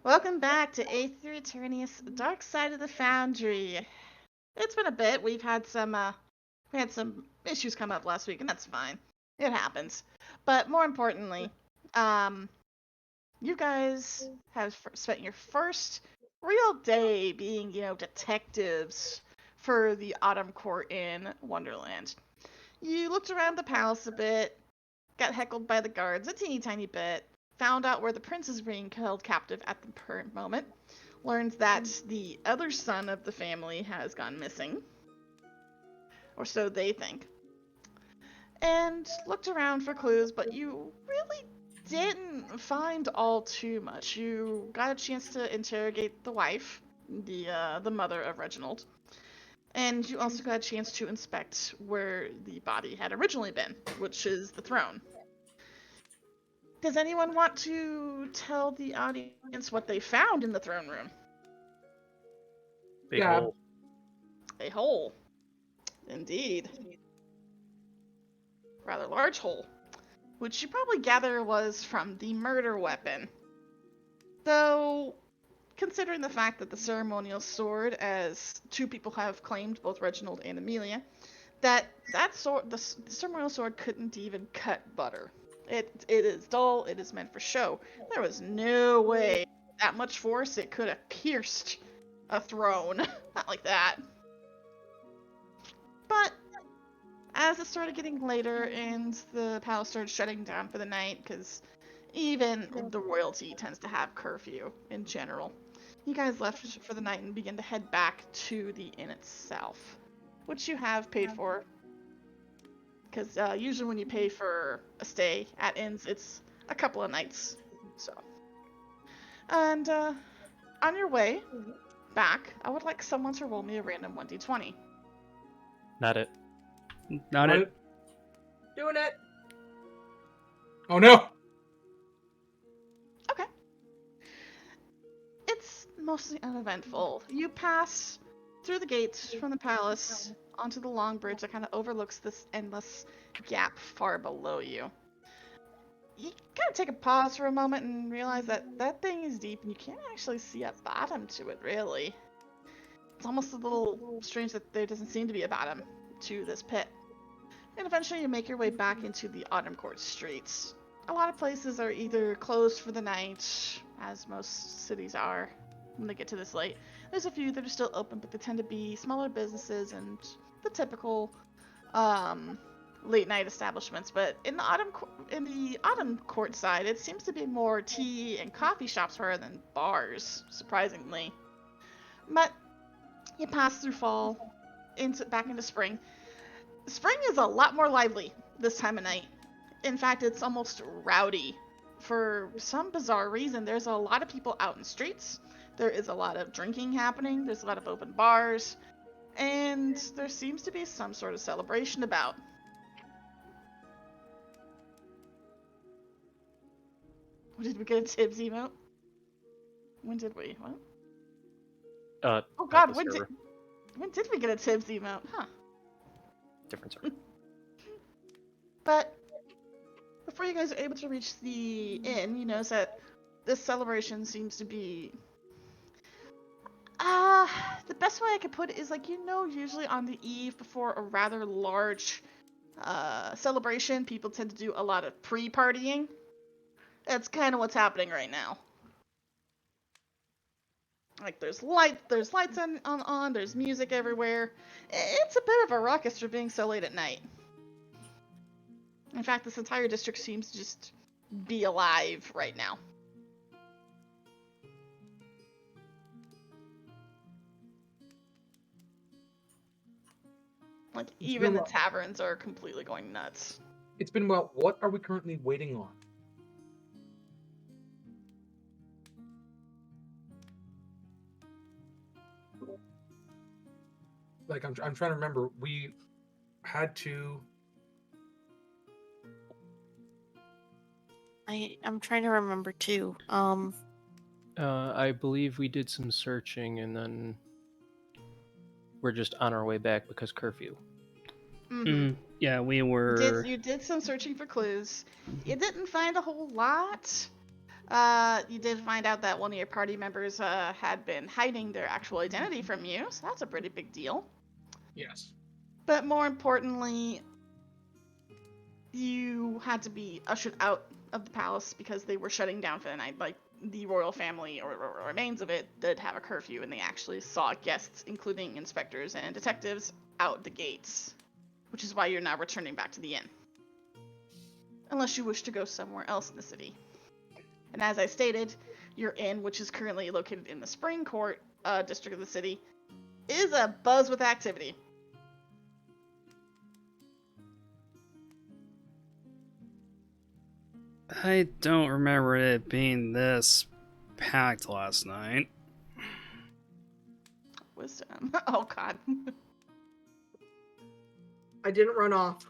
Welcome back to Aether Eternius, Dark Side of the Foundry. It's been a bit. We had some issues come up last week, and that's fine. It happens. But more importantly, um, you guys have spent your first real day being, detectives for the Autumn Court in Wonderland. You looked around the palace a bit, got heckled by the guards a teeny tiny bit, found out where the prince is being held captive at the current moment, learned that the other son of the family has gone missing, or so they think, and looked around for clues, but you really didn't find all too much. You got a chance to interrogate the wife, the mother of Reginald, and you also got a chance to inspect where the body had originally been, which is the throne. Does anyone want to tell the audience what they found in the throne room? Big hole. A hole. Indeed. Rather large hole. Which you probably gather was from the murder weapon. Though, considering the fact that the ceremonial sword, as two people have claimed, both Reginald and Amelia, that sword, the ceremonial sword couldn't even cut butter. It is dull, it is meant for show. There was no way that much force it could have pierced a throne. Not like that. But as it started getting later and the palace started shutting down for the night, because even the royalty tends to have curfew in general, you guys left for the night and began to head back to the inn itself, which you have paid for. Because usually when you pay for a stay at inns, it's a couple of nights. So, and on your way back, I would like someone to roll me a random 1d20. Not it. Not it. Doing it. Oh no! Okay. It's mostly uneventful. You pass through the gates from the palace onto the long bridge that kind of overlooks this endless gap far below you. You kind of take a pause for a moment and realize that that thing is deep and you can't actually see a bottom to it, really. It's almost a little strange that there doesn't seem to be a bottom to this pit. And eventually you make your way back into the Autumn Court streets. A lot of places are either closed for the night, as most cities are when they get to this late. There's a few that are still open, but they tend to be smaller businesses and the typical late night establishments. But in the Autumn Court side, it seems to be more tea and coffee shops rather than bars, surprisingly. But you pass through fall, back into spring. Spring is a lot more lively this time of night. In fact, it's almost rowdy. For some bizarre reason, there's a lot of people out in streets. There is a lot of drinking happening. There's a lot of open bars. And there seems to be some sort of celebration about. Did we get a Tibbs emote? When did we? What? Oh god, when did we get a Tibbs emote? Huh. Different server. But before you guys are able to reach the inn, you notice that this celebration seems to be the best way I could put it is usually on the eve before a rather large celebration, people tend to do a lot of pre-partying. That's kind of what's happening right now. Like there's lights on, there's music everywhere. It's a bit of a ruckus for being so late at night. In fact, this entire district seems to just be alive right now. Like, even the taverns are completely going nuts. It's been well. What are we currently waiting on? Like, I'm trying to remember. We had to. I'm trying to remember too. I believe we did some searching and then we're just on our way back because curfew. Mm-hmm. Yeah, we were. You did some searching for clues. You didn't find a whole lot, You did find out that one of your party members had been hiding their actual identity from you, so that's a pretty big deal. Yes. But more importantly, you had to be ushered out of the palace because they were shutting down for the night. Like, the royal family, or remains of it, did have a curfew, and they actually saw guests, including inspectors and detectives, out the gates. Which is why you're now returning back to the inn. Unless you wish to go somewhere else in the city. And as I stated, your inn, which is currently located in the Spring Court district of the city, is a buzz with activity. I don't remember it being this packed last night. Wisdom. Oh god. I didn't run off.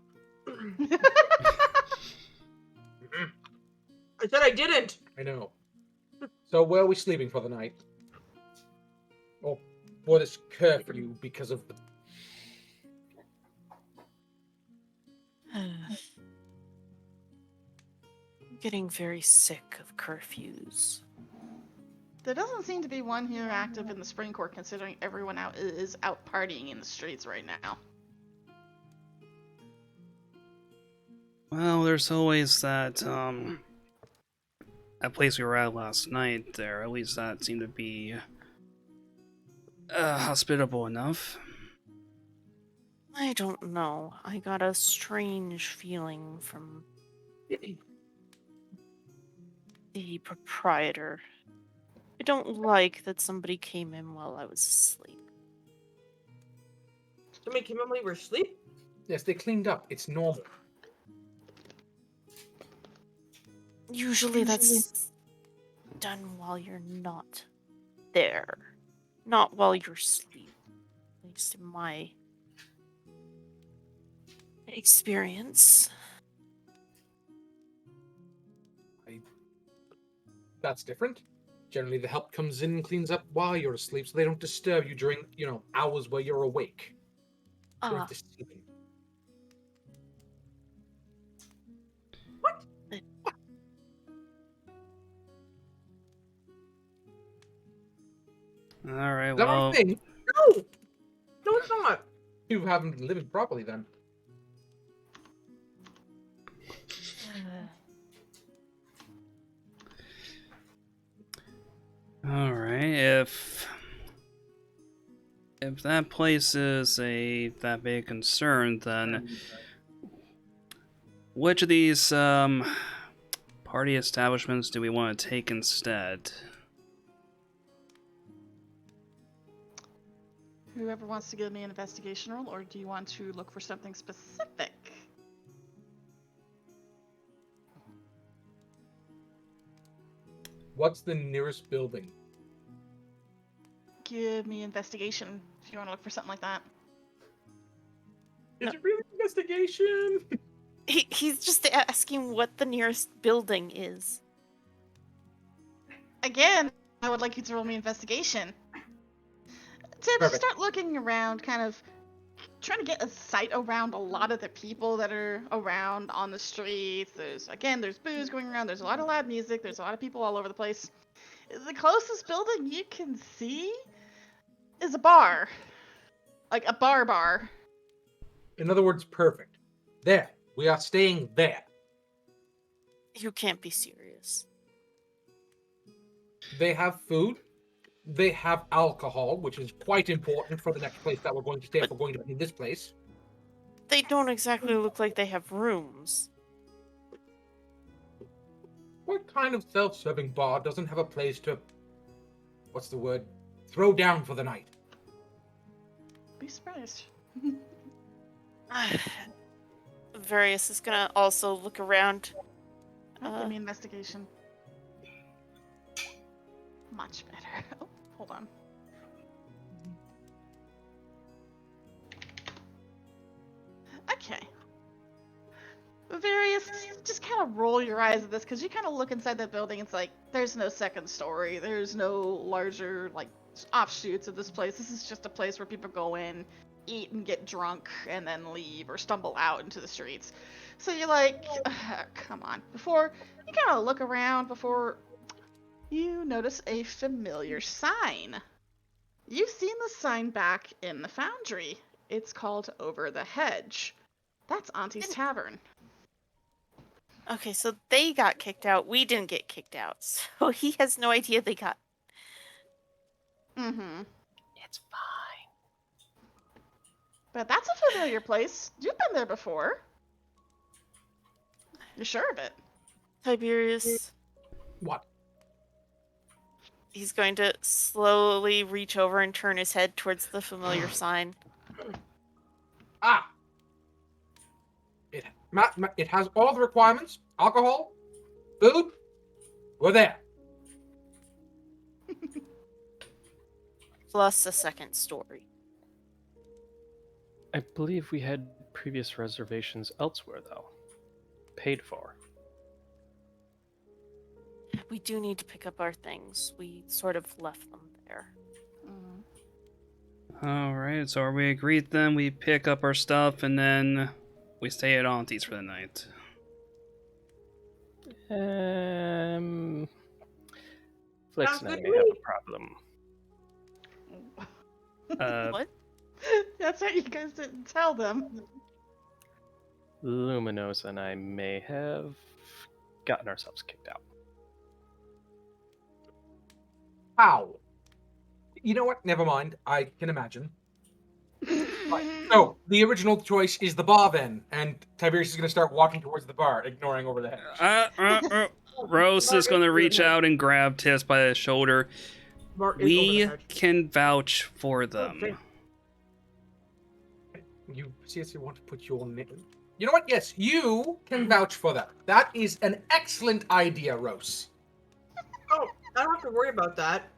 I said I didn't. I know. So where are we sleeping for the night? Or for this curfew because of the... I'm getting very sick of curfews. There doesn't seem to be one here active in the Spring Court, considering everyone out is out partying in the streets right now. Well, there's always that place we were at last night there. At least that seemed to be hospitable enough. I don't know. I got a strange feeling from the proprietor. I don't like that somebody came in while I was asleep. Somebody came in while you were asleep? Yes, they cleaned up. It's normal. Usually that's done while you're not there. Not while you're asleep. At least in my experience. That's different. Generally, the help comes in and cleans up while you're asleep, so they don't disturb you during, hours where you're awake. During the sleeping. Alright, Is that well... one thing? No! No, it's not. You haven't been living properly then. Alright, if that place is that big concern, then which of these party establishments do we want to take instead? Whoever wants to give me an investigation roll, or do you want to look for something specific? What's the nearest building? Give me investigation if you want to look for something like that. Is it really investigation? He's just asking what the nearest building is. Again, I would like you to roll me investigation. Tim, Perfect. start looking around, kind of trying to get a sight around a lot of the people that are around on the streets. There's booze going around, there's a lot of loud music, there's a lot of people all over the place. The closest building you can see is a bar. Like a bar. In other words, perfect. There. We are staying there. You can't be serious. They have food. They have alcohol, which is quite important for the next place that we're going to stay if we're going to be in this place. They don't exactly look like they have rooms. What kind of self-serving bar doesn't have a place to... what's the word? Throw down for the night. Be surprised. Various is gonna also look around. Give me investigation. Much better. Oh, hold on. Okay. Various, just kind of roll your eyes at this, because you kind of look inside that building, it's like, there's no second story, there's no larger, like, offshoots of this place. This is just a place where people go in, eat and get drunk, and then leave, or stumble out into the streets. So you're like, come on. Before, you kind of look around before, you notice a familiar sign. You've seen the sign back in the Foundry. It's called Over the Hedge. That's Auntie's Tavern. Okay, so they got kicked out. We didn't get kicked out. So he has no idea they got. Mm-hmm. It's fine. But that's a familiar place. You've been there before. You're sure of it? Tiberius, What? he's going to slowly reach over and turn his head towards the familiar sign. Ah! It has all the requirements. Alcohol, food, we're there. Plus a second story. I believe we had previous reservations elsewhere, though. Paid for. We do need to pick up our things. We sort of left them there. Alright, so are we agreed then? We pick up our stuff and then we stay at Auntie's for the night. Flex Sounds and I good may to have me. a problem. What? That's right, you guys didn't tell them. Luminos and I may have gotten ourselves kicked out. How? You know what? Never mind. I can imagine. So, the original choice is the bar then, and Tiberius is going to start walking towards the bar, ignoring Over the Hedge. Rose is going to reach out and grab Tiss by the shoulder. Mark is over the We hedge. can vouch for them. Okay. You seriously want to put your name? You know what? Yes, you can vouch for them. That is an excellent idea, Rose. Oh, I don't have to worry about that.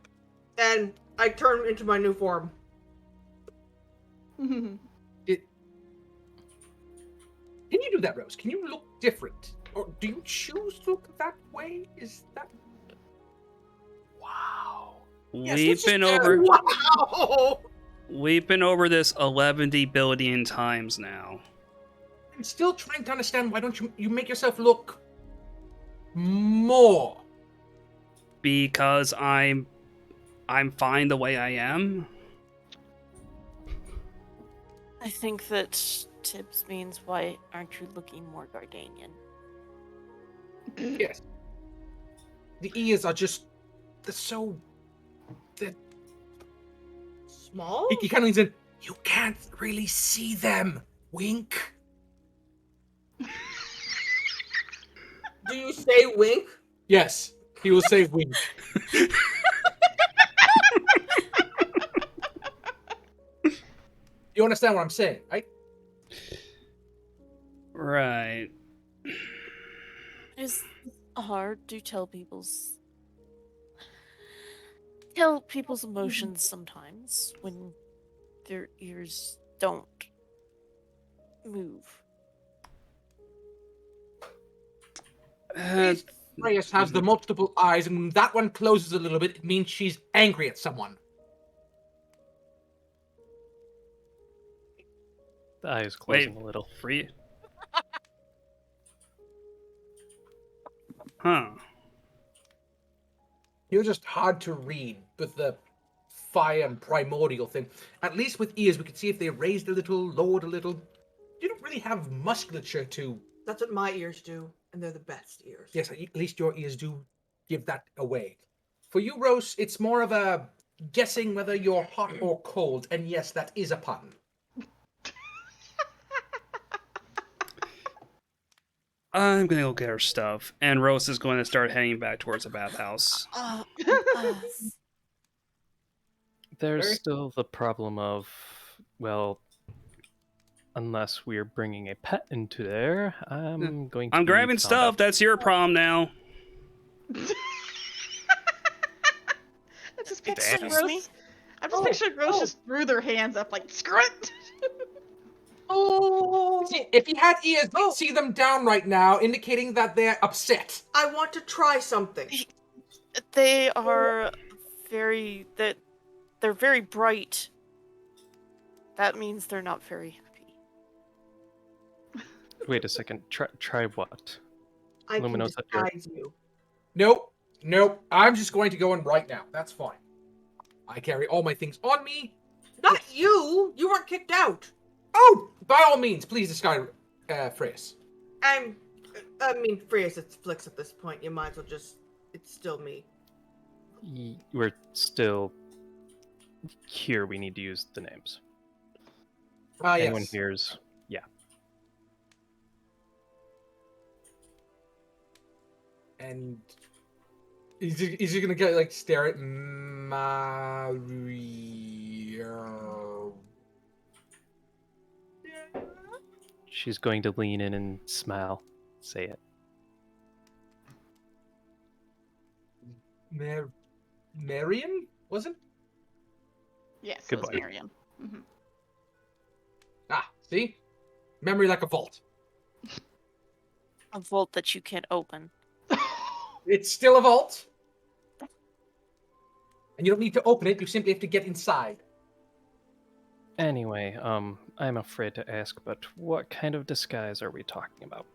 And I turn into my new form. Can you do that, Rose? Can you look different? Or do you choose to look that way? Is that... Wow. Yes, We've let's just been do it. over Wow! we've been over this 11 billion times now. I'm still trying to understand why don't you make yourself look more. Because I'm fine the way I am. I think that Tibbs means, why aren't you looking more Gardanian? Yes. The ears are just... They're so... They're... Small? He kind of leans in. You can't really see them. Wink. Do you say wink? Yes, he will say wink. You understand what I'm saying, right? Right. It's hard to tell people's emotions sometimes when their ears don't move. Reyes has the multiple eyes, and when that one closes a little bit, it means she's angry at someone. The eye is closing Wait. a little. Free. Huh. You're just hard to read with the fire and primordial thing. At least with ears, we could see if they raised a little, lowered a little. You don't really have musculature to... That's what my ears do, and they're the best ears. Yes, at least your ears do give that away. For you, Rose, it's more of a guessing whether you're hot or cold, and yes, that is a pun. I'm gonna go get her stuff, and Rose is going to start heading back towards the bathhouse. There's Very- still the problem of, well, unless we're bringing a pet into there, I'm going to I'm be grabbing found stuff. out. That's your prom now. I just pictured Excuse me? Rose. I'm just picturing Rose just threw their hands up like, screw it! Oh! See, if he had ears, you'd see them down right now, indicating that they're upset. I want to try something. They are they're very bright. That means they're not very happy. Wait a second. Try what? I can Luminos, that you're- disguise you. Nope. Nope. I'm just going to go in right now. That's fine. I carry all my things on me. Not you! You weren't kicked out! Oh, by all means, please discard Freys. I mean, Freya's it's Flix at this point. You might as well just... It's still me. We're still here. We need to use the names. Anyone Yes. hears? Yeah. And is he gonna get like stare at Mario? She's going to lean in and smile. Say it. Marion? Was it? Yes, Good it was boy. Marion. Mhm. Ah, see? Memory like a vault. A vault that you can't open. It's still a vault. And you don't need to open it, you simply have to get inside. Anyway, I'm afraid to ask, but what kind of disguise are we talking about?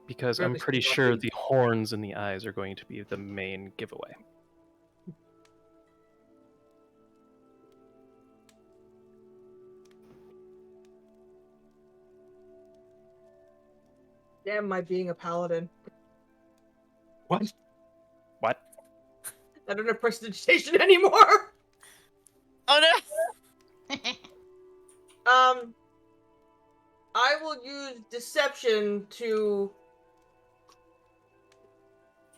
Because I'm Really pretty speaking, sure nothing. the horns and the eyes are going to be the main giveaway. Damn, my being a paladin. What? What? I don't have prestidigitation anymore! Oh no! I will use deception to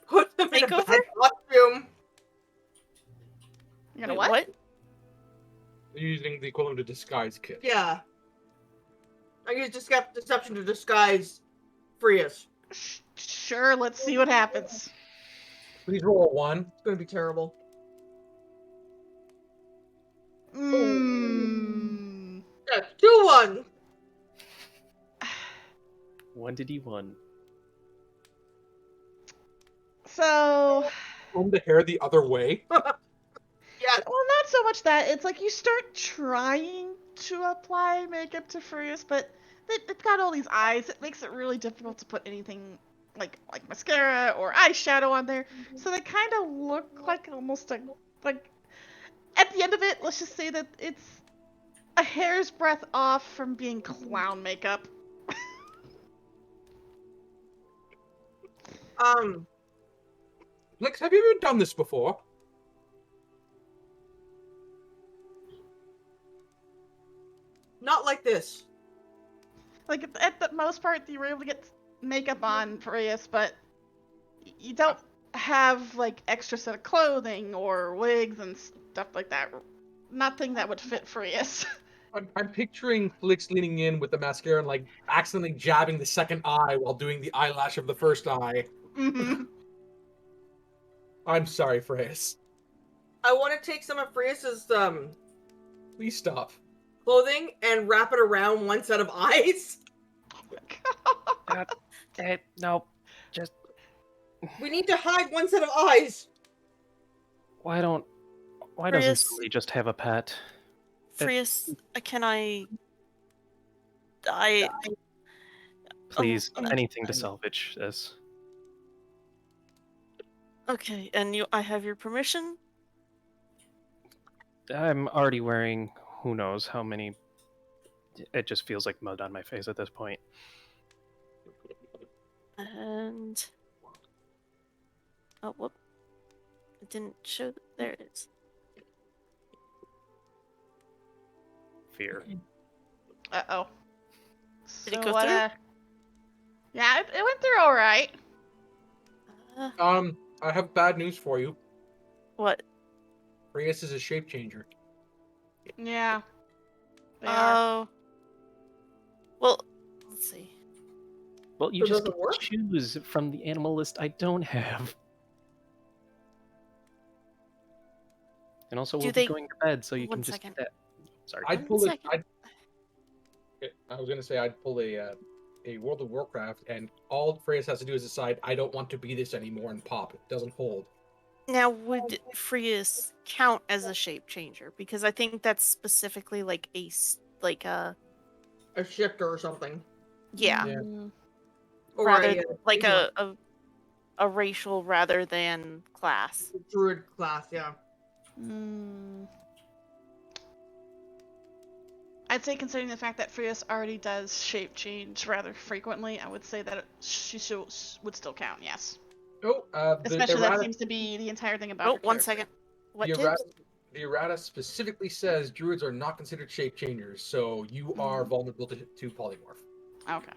put them in a Makeover? bad costume. You gonna Wait, what? what? Using the equivalent of disguise kit. Yeah. I use deception to disguise Frias. Sure, let's see what happens. Please roll a 1. It's gonna be terrible. Mmm. Yeah, 2-1! 1-1. So, Comb the hair the other way. Yeah, well, not so much that. It's like you start trying to apply makeup to Furious, but they've got all these eyes. It makes it really difficult to put anything like mascara or eyeshadow on there. So they kind of look like almost like at the end of it, let's just say that it's a hair's breadth off from being clown makeup. Lex, have you ever done this before? not like this. Like at the most part, you were able to get makeup on Furious, but you don't have like extra set of clothing or wigs and stuff like that. Nothing that would fit Furious. I'm picturing Flix leaning in with the mascara and like accidentally jabbing the second eye while doing the eyelash of the first eye. Mhm. I'm sorry, Freys. I want to take some of Frias's Please stop. clothing and wrap it around one set of eyes. No, just We need to hide one set of eyes. why doesn't Chris. somebody just have a pet? Frias, can I Please, um, anything to salvage this. okay, and I have your permission? I'm already wearing who knows how many. It just feels like mud on my face at this point. And oh, whoop! It didn't show. There it is. Fear. Uh-oh. Did it So go through? Yeah, it went through all right. I have bad news for you. What? Freys is a shape changer. Yeah. They are. Oh. Well, let's see. Well, you So just does it get work? to choose from the animal list I don't have. And also, Do we'll they- be going to bed, so you one can just. second. Sorry. I'd One pull it. second. I was gonna say I'd pull a World of Warcraft, and all Freys has to do is decide I don't want to be this anymore and pop. It doesn't hold. Now, would Frias count as a shape changer? Because I think that's specifically like A shifter or something. yeah, Yeah. Or rather a, than like yeah. a a racial rather than class. Druid class, yeah. I'd say, considering the fact that Frias already does shape change rather frequently, I would say that would still count, yes. Oh, Especially that seems to be the entire thing about Oh, her one character. second. What the did? errata, the errata specifically says druids are not considered shape changers, so you are vulnerable to polymorph. Okay.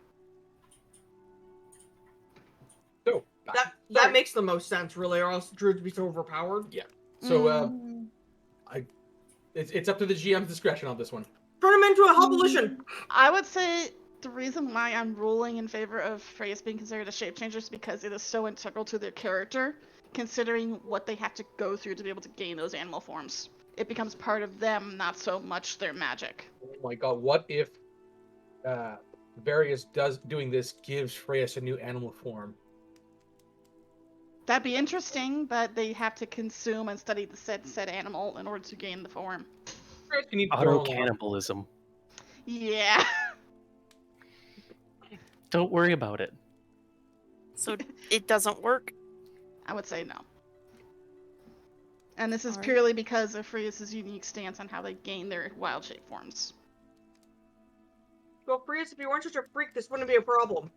So That makes the most sense, really, or else druids would be so overpowered. Yeah. So it's up to the GM's discretion on this one. Turn him into a Helpolution! I would say the reason why I'm ruling in favor of Freya's being considered a shape changer is because it is so integral to their character, considering what they have to go through to be able to gain those animal forms. It becomes part of them, not so much their magic. Oh my god, what if Varius doing this gives Freyas a new animal form? That'd be interesting, but they have to consume and study the said animal in order to gain the form. Freyas can eat Auto Dorlon. cannibalism. Yeah. Don't worry about it. So it doesn't work? I would say no. And this is Alright. purely because of Freya's unique stance on how they gain their wild shape forms. Well, Frias, if you weren't such a freak, this wouldn't be a problem.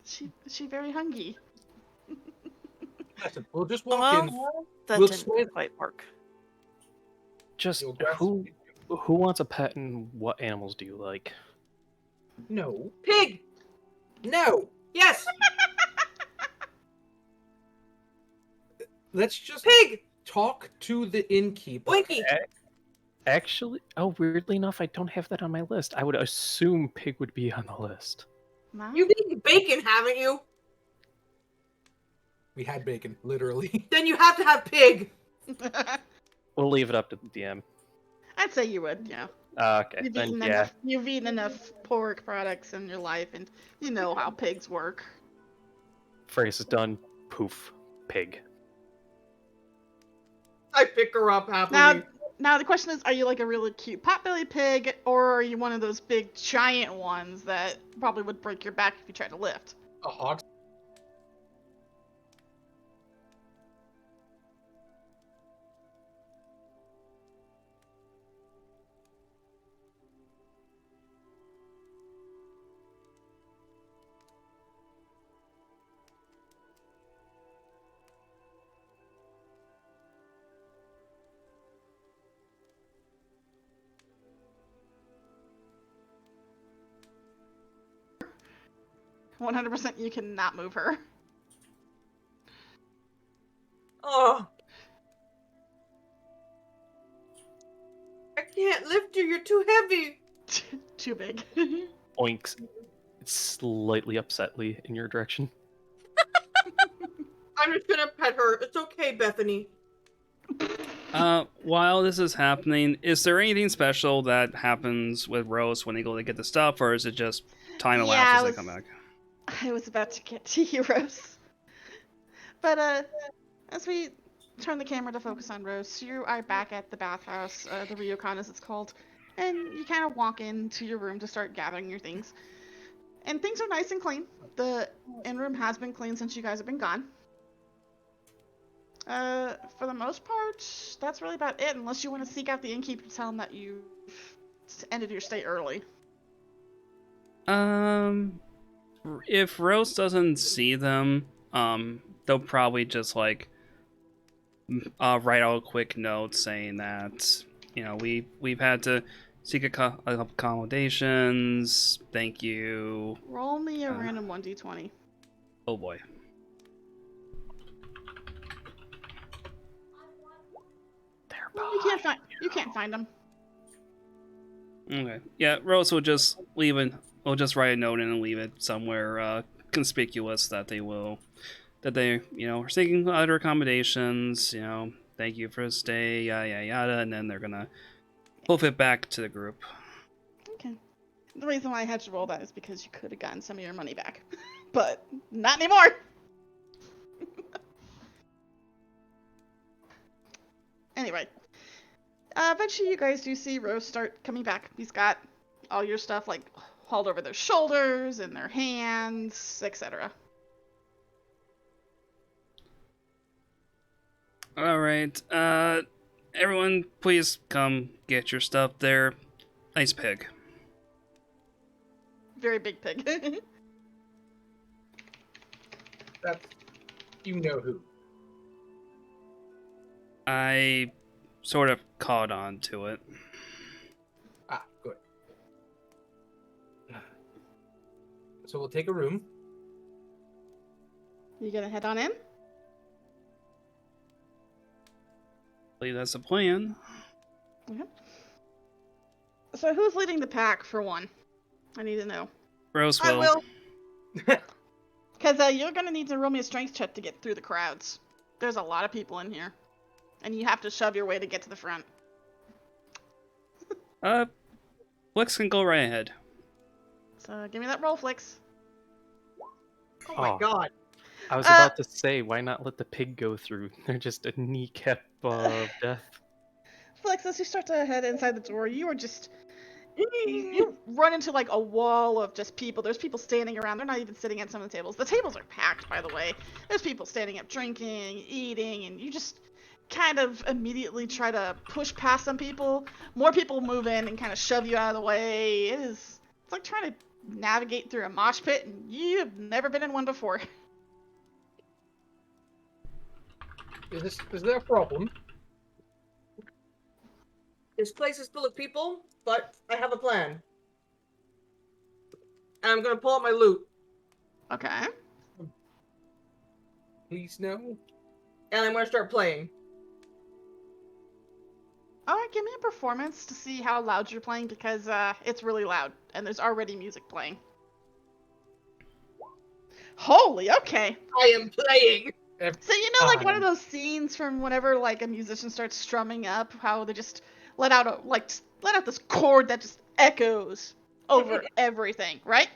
She very hungry. Listen, we'll just walk in. That We'll didn't swim. quite work. Just You'll grasp- who wants a pet and what animals do you like? No. Pig! No! Yes! Let's just Pig! talk to the innkeeper. Winky! Actually, weirdly enough, I don't have that on my list. I would assume pig would be on the list. No? You've eaten bacon, haven't you? We had bacon, literally. Then you have to have pig! We'll leave it up to the DM. I'd say you would, yeah. Okay, You've then eaten yeah. enough. You've eaten enough pork products in your life, and you know how pigs work. Phrase is done. Poof. Pig. I pick her up happily. Now the question is, are you like a really cute potbelly pig, or are you one of those big giant ones that probably would break your back if you tried to lift? A hog. %, you cannot move her. Oh. I can't lift you, you're too heavy! Too big. Oinks. Slightly upsetly in your direction. I'm just gonna pet her. It's okay, Bethany. While this is happening, is there anything special that happens with Rose when they go to get the stuff, or is it just time elapses as they come back? I was about to get to Rose. But, as we turn the camera to focus on Rose, you are back at the bathhouse, the Ryokon as it's called, and you kind of walk into your room to start gathering your things. And things are nice and clean. The in-room has been clean since you guys have been gone. For the most part, that's really about it, unless you want to seek out the innkeeper to tell him that you've ended your stay early. If Rose doesn't see them, they'll probably just like write out a quick note saying that, you know, we've had to seek accommodations. Thank you. Roll me a random 1d20. Oh boy. You can't find them. Okay. Yeah, Rose will just leave it. We'll just write a note in and leave it somewhere conspicuous that they, you know, are seeking other accommodations. You know, thank you for the stay, yada yada yada, and then they're gonna hoof it back to the group. Okay. The reason why I had to roll that is because you could have gotten some of your money back, but not anymore. Anyway, eventually you guys do see Rose start coming back. He's got all your stuff like hauled over their shoulders and their hands, etc. All right. Everyone, please come get your stuff there. Nice pig. Very big pig. That's you know who. I sort of caught on to it. Ah, good. So we'll take a room. You gonna head on in? I believe that's the plan. Okay. So who's leading the pack for one? I need to know. Rose I will. Because you're gonna need to roll me a strength check to get through the crowds. There's a lot of people in here. And you have to shove your way to get to the front. Flix can go right ahead. So give me that roll, Flix. Oh my Oh. god. I was about to say, why not let the pig go through? They're just a kneecap of death. Flix, as you start to head inside the door, you are just... You run into like a wall of just people. There's people standing around. They're not even sitting at some of the tables. The tables are packed, by the way. There's people standing up drinking, eating, and you just kind of immediately try to push past some people. More people move in and kind of shove you out of the way. It's like trying to navigate through a mosh pit, and you've never been in one before. Is there a problem? This place is full of people, but I have a plan. And I'm gonna pull out my loot. Okay. Please no. And I'm gonna start playing. Alright, give me a performance to see how loud you're playing, because it's really loud, and there's already music playing. Holy, okay. I am playing. So you know, like one of those scenes from whenever like a musician starts strumming up, how they just let out this chord that just echoes over everything, right?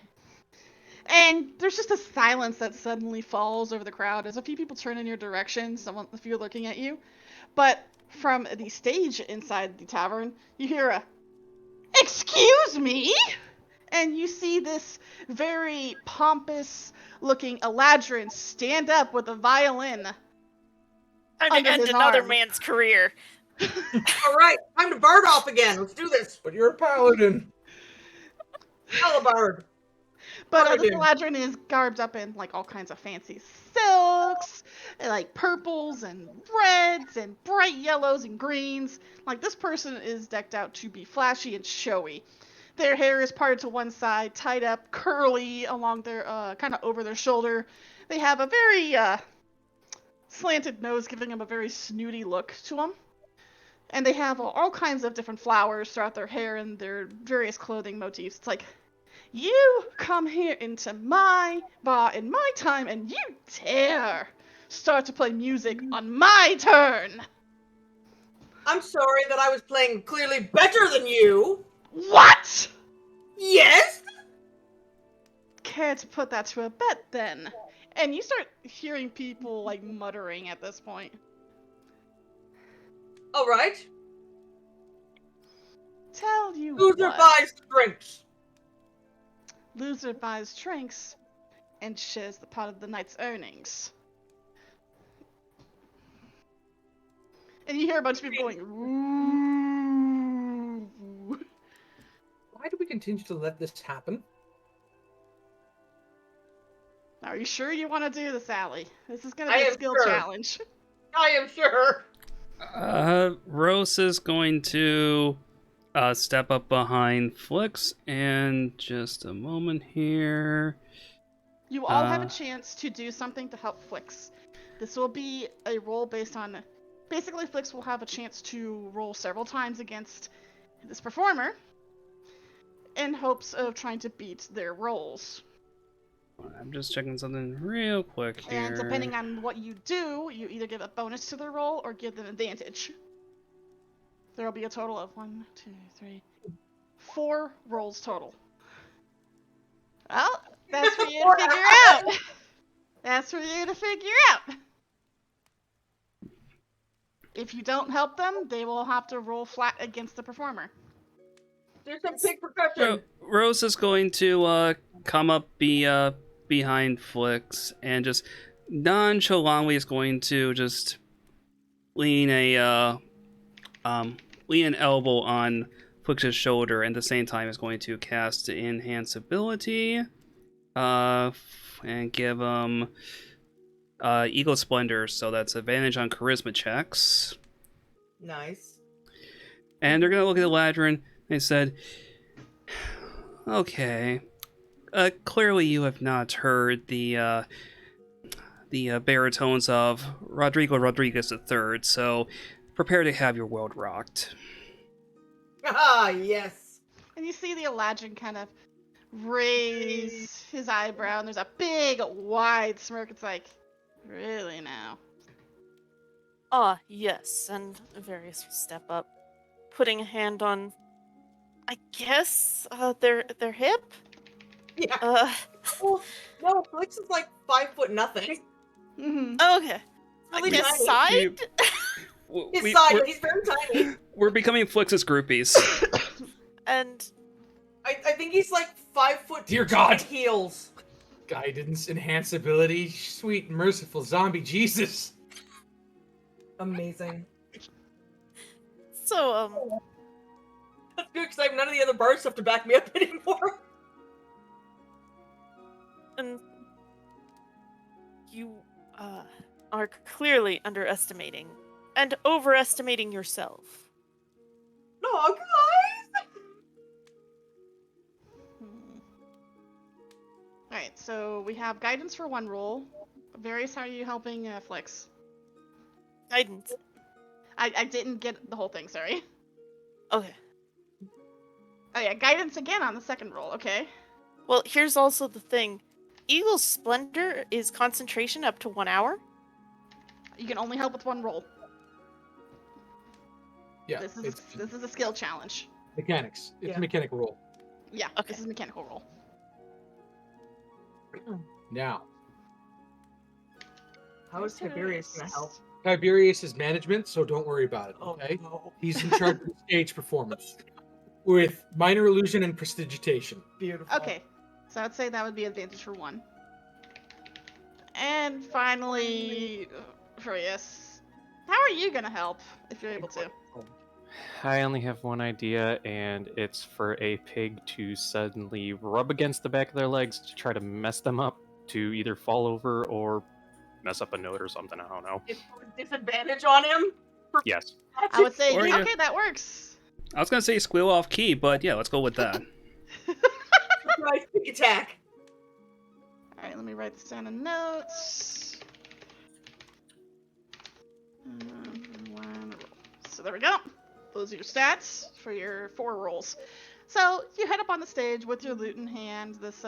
And there's just a silence that suddenly falls over the crowd as a few people turn in your direction, a few looking at you. But from the stage inside the tavern, you hear a, "Excuse me?" And you see this very pompous-looking Eladrin stand up with a violin. Time Under to end his another arm. man's career. Alright, time to bard off again. Let's do this. But you're a paladin. Halabard. But this Paladin. Eladrin is garbed up in like all kinds of fancy silks, and, like purples and reds and bright yellows and greens. Like this person is decked out to be flashy and showy. Their hair is parted to one side, tied up, curly along their, kind of over their shoulder. They have a very, slanted nose, giving them a very snooty look to them. And they have all kinds of different flowers throughout their hair and their various clothing motifs. It's like, you come here into my bar in my time, and you dare start to play music on my turn. I'm sorry that I was playing clearly better than you. What? Yes? Care to put that to a bet, then? And you start hearing people, like, muttering at this point. Alright. Tell you Loser what. buys drinks. Loser buys drinks and shares the pot of the night's earnings. And you hear a bunch of people going, "Ooh." Why do we continue to let this happen? Are you sure you want to do this, Allie? This is going to I be a am skill sure. challenge. I am sure. Rose is going to step up behind Flix in just a moment here. You all have a chance to do something to help Flix. This will be a roll based on... Basically, Flix will have a chance to roll several times against this performer in hopes of trying to beat their rolls. I'm just checking something real quick here. And depending on what you do, you either give a bonus to their roll or give them advantage. There will be a total of 1, 2, 3, 4 rolls total. Well, that's for you to figure out. That's for you to figure out. If you don't help them, they will have to roll flat against the performer. Do some pig percussion. Rose is going to come up behind Flix and just nonchalantly is going to just lean an elbow on Flix's shoulder, and at the same time is going to cast Enhance Ability, and give him Eagle Splendor, so that's advantage on Charisma checks. Nice. And they're gonna look at the Ladrin, and they said, "Okay, clearly you have not heard the baritones of Rodrigo Rodriguez III, so prepare to have your world rocked." Ah, yes. And you see the Eladrin kind of raise his eyebrow, and there's a big, wide smirk. It's like, really now? Ah, yes, and Various will step up, putting a hand on, I guess, their hip. Yeah. Oh, No, Flix is like 5 foot nothing. Mm-hmm. okay. Really His tiny. side. His side, he's very tiny. We're becoming Flix's groupies. And I think he's like 5 foot. Dear 2 God. heels. Guidance, enhance ability, sweet merciful zombie Jesus. Amazing. so, That's good because I have none of the other bar stuff to back me up anymore. and you are clearly underestimating and overestimating yourself. No, guys. Alright, so we have guidance for one roll. Various, how are you helping Flix? Guidance. I didn't get the whole thing, sorry. Okay. Oh yeah, guidance again on the second roll, okay. Well, here's also the thing. Eagle's Splendor is concentration up to 1 hour. You can only help with one roll. Yeah, This it's is a skill challenge. mechanics. It's Yeah. a mechanic roll. Yeah, Okay. this is a mechanical roll. Now, How is Tiberius gonna help? Tiberius is management, so don't worry about it, okay? no. He's in charge of the stage performance. With minor illusion and prestidigitation. Beautiful. Okay, so I'd say that would be advantage for one. And finally, Frius, how are you gonna help if you're able to? I only have one idea, and it's for a pig to suddenly rub against the back of their legs to try to mess them up, to either fall over or mess up a note or something. I don't know. Is disadvantage on him? Yes. I would say, Or you- okay, that works. I was gonna say squeal off key, but yeah, let's go with that. Surprise quick attack. Alright, let me write this down in notes. One roll. So there we go. Those are your stats for your 4 rolls. So you head up on the stage with your lute in hand. This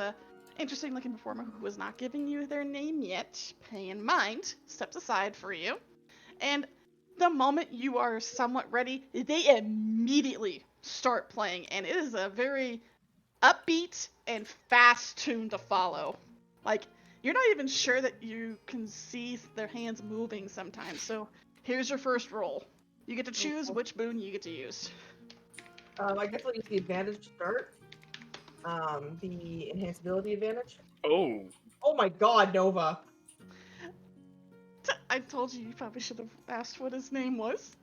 interesting looking performer who was not giving you their name yet, pay in mind, steps aside for you. And the moment you are somewhat ready, they immediately start playing. And it is a very upbeat and fast tune to follow. Like, you're not even sure that you can see their hands moving sometimes. So here's your first roll. You get to choose which boon you get to use. I guess I'll use the advantage to start. The enhanceability advantage. Oh. Oh my god, Nova. I told you probably should have asked what his name was.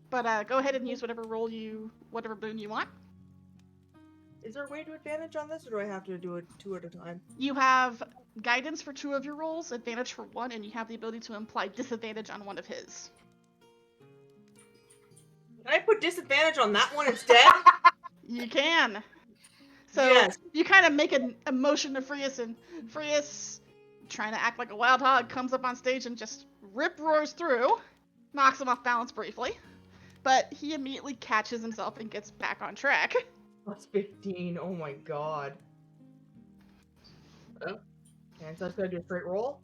But go ahead and use whatever boon you want. Is there a way to advantage on this, or do I have to do it 2 at a time? You have guidance for 2 of your rolls, advantage for 1, and you have the ability to imply disadvantage on one of his. Can I put disadvantage on that one instead? You can. So Yes. you kind of make a motion to Frius, and Frius, trying to act like a wild hog, comes up on stage and just rip-roars through, knocks him off balance briefly, but he immediately catches himself and gets back on track. Plus 15. Oh my god. Yeah. Okay, so I just gotta do a straight roll.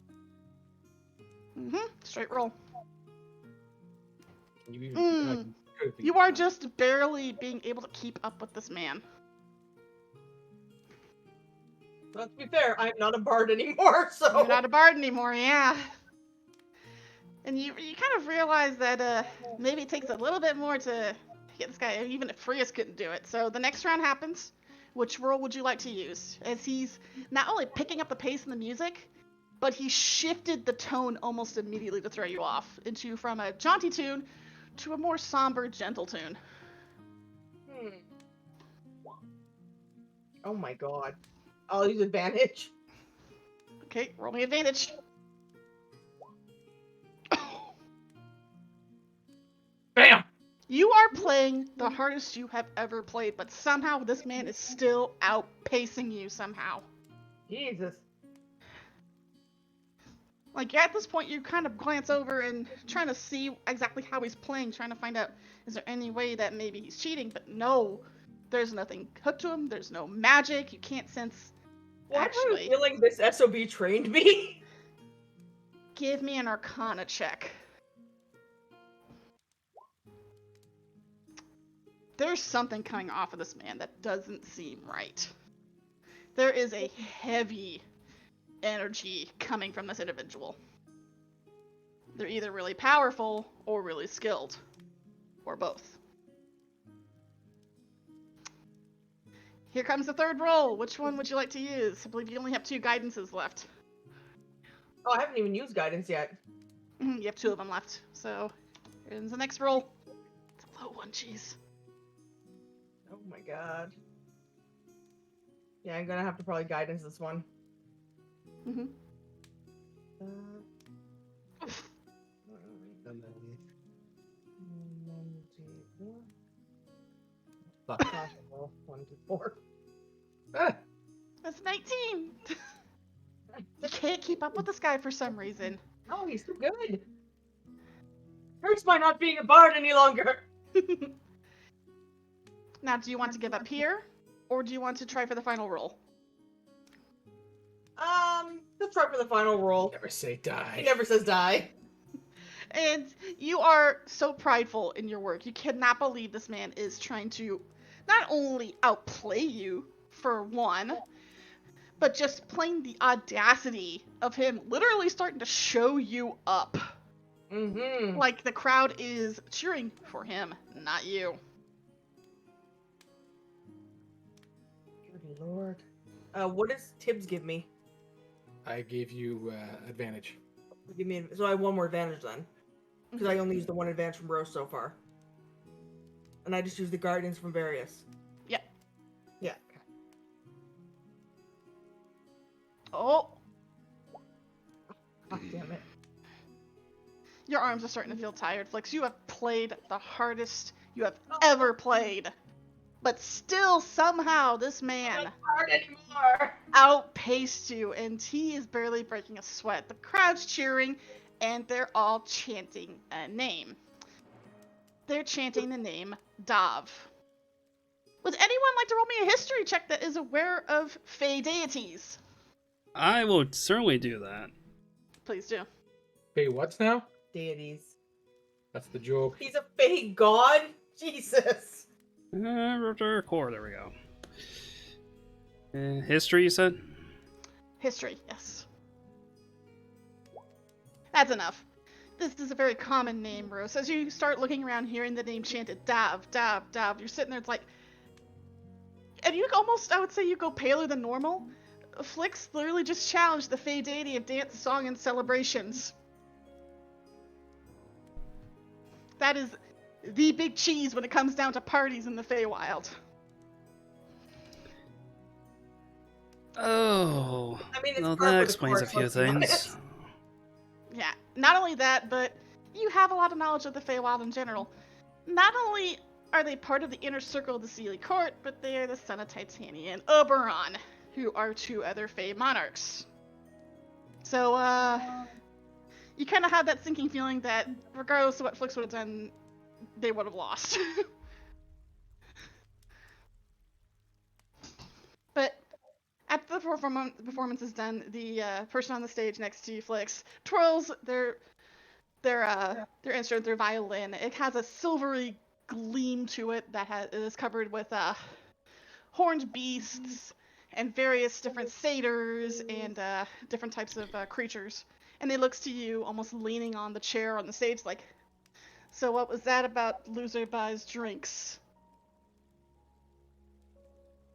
Straight roll. You, You are just barely being able to keep up with this man. Well, to be fair, I'm not a bard anymore, so. You're not a bard anymore, yeah. And you kind of realize that maybe it takes a little bit more to get this guy, even if Frius couldn't do it. So the next round happens. Which roll would you like to use? As he's not only picking up the pace in the music, but he shifted the tone almost immediately to throw you off from a jaunty tune to a more somber, gentle tune. Oh my god. I'll use advantage. Okay, roll me advantage. Bam! You are playing the hardest you have ever played, but somehow this man is still outpacing you somehow. Jesus. Like, at this point, you kind of glance over and trying to see exactly how he's playing, trying to find out, is there any way that maybe he's cheating? But no, there's nothing hooked to him, there's no magic, you can't sense. Why do I Actually, feel like this SOB trained me? give me an Arcana check. There's something coming off of this man that doesn't seem right. There is a heavy energy coming from this individual. They're either really powerful or really skilled, or both. Here comes the third roll. Which one would you like to use? I believe you only have 2 guidances left. Oh, I haven't even used guidance yet. You have 2 of them left. So, here's the next roll. It's a low one, jeez. Oh my god. Yeah, I'm gonna have to probably guidance this one. Mm-hmm. Gosh, well, 1, 2, 4. That's 19! You can't keep up with this guy for some reason. Oh, he's too good. Hurts by not being a bard any longer. Now, do you want to give up here? Or do you want to try for the final roll? Let's try for the final roll. Never say die. He never says die. And you are so prideful in your work. You cannot believe this man is trying to not only outplay you, for one, but just plain the audacity of him literally starting to show you up. Mm-hmm. Like the crowd is cheering for him, not you. Good lord. What does Tibbs give me? I gave you advantage. Give me, so I have 1 more advantage then. Because I only used the 1 advantage from Rose so far. And I just used the guidance from various. Yep. Yeah. Oh, God damn it. your arms are starting to feel tired. Flix, you have played the hardest you have ever played. But still, somehow, this man Not hard anymore. outpaced you, and he is barely breaking a sweat. The crowd's cheering, and they're all chanting a name. They're chanting the name Dav. Would anyone like to roll me a history check that is aware of Fey deities? I will certainly do that. Please do. Hey, what's now? Deities. That's the joke. He's a fey god? Jesus. Core, there we go. History, you said? History, yes. That's enough. This is a very common name, Rose. As you start looking around, hearing the name chanted, Dav, Dav, Dav, you're sitting there, it's like... And you almost, I would say you go paler than normal. Flix literally just challenged the Fey deity of dance, song, and celebrations. That is the big cheese when it comes down to parties in the Feywild. Oh, I mean, it's well, par that for the explains a course, few let's be honest. things. Yeah, not only that, but you have a lot of knowledge of the Feywild in general. Not only are they part of the inner circle of the Sealy Court, but they are the son of Titania and Oberon, who are 2 other Fey monarchs. So, you kind of have that sinking feeling that regardless of what Flix would have done, they would have lost. But after the performance is done, the person on the stage next to you, Flix, twirls their instrument, their violin. It has a silvery gleam to it that is covered with horned beasts and various different satyrs and different types of creatures. And he looks to you, almost leaning on the chair on the stage, like, so what was that about loser buys drinks?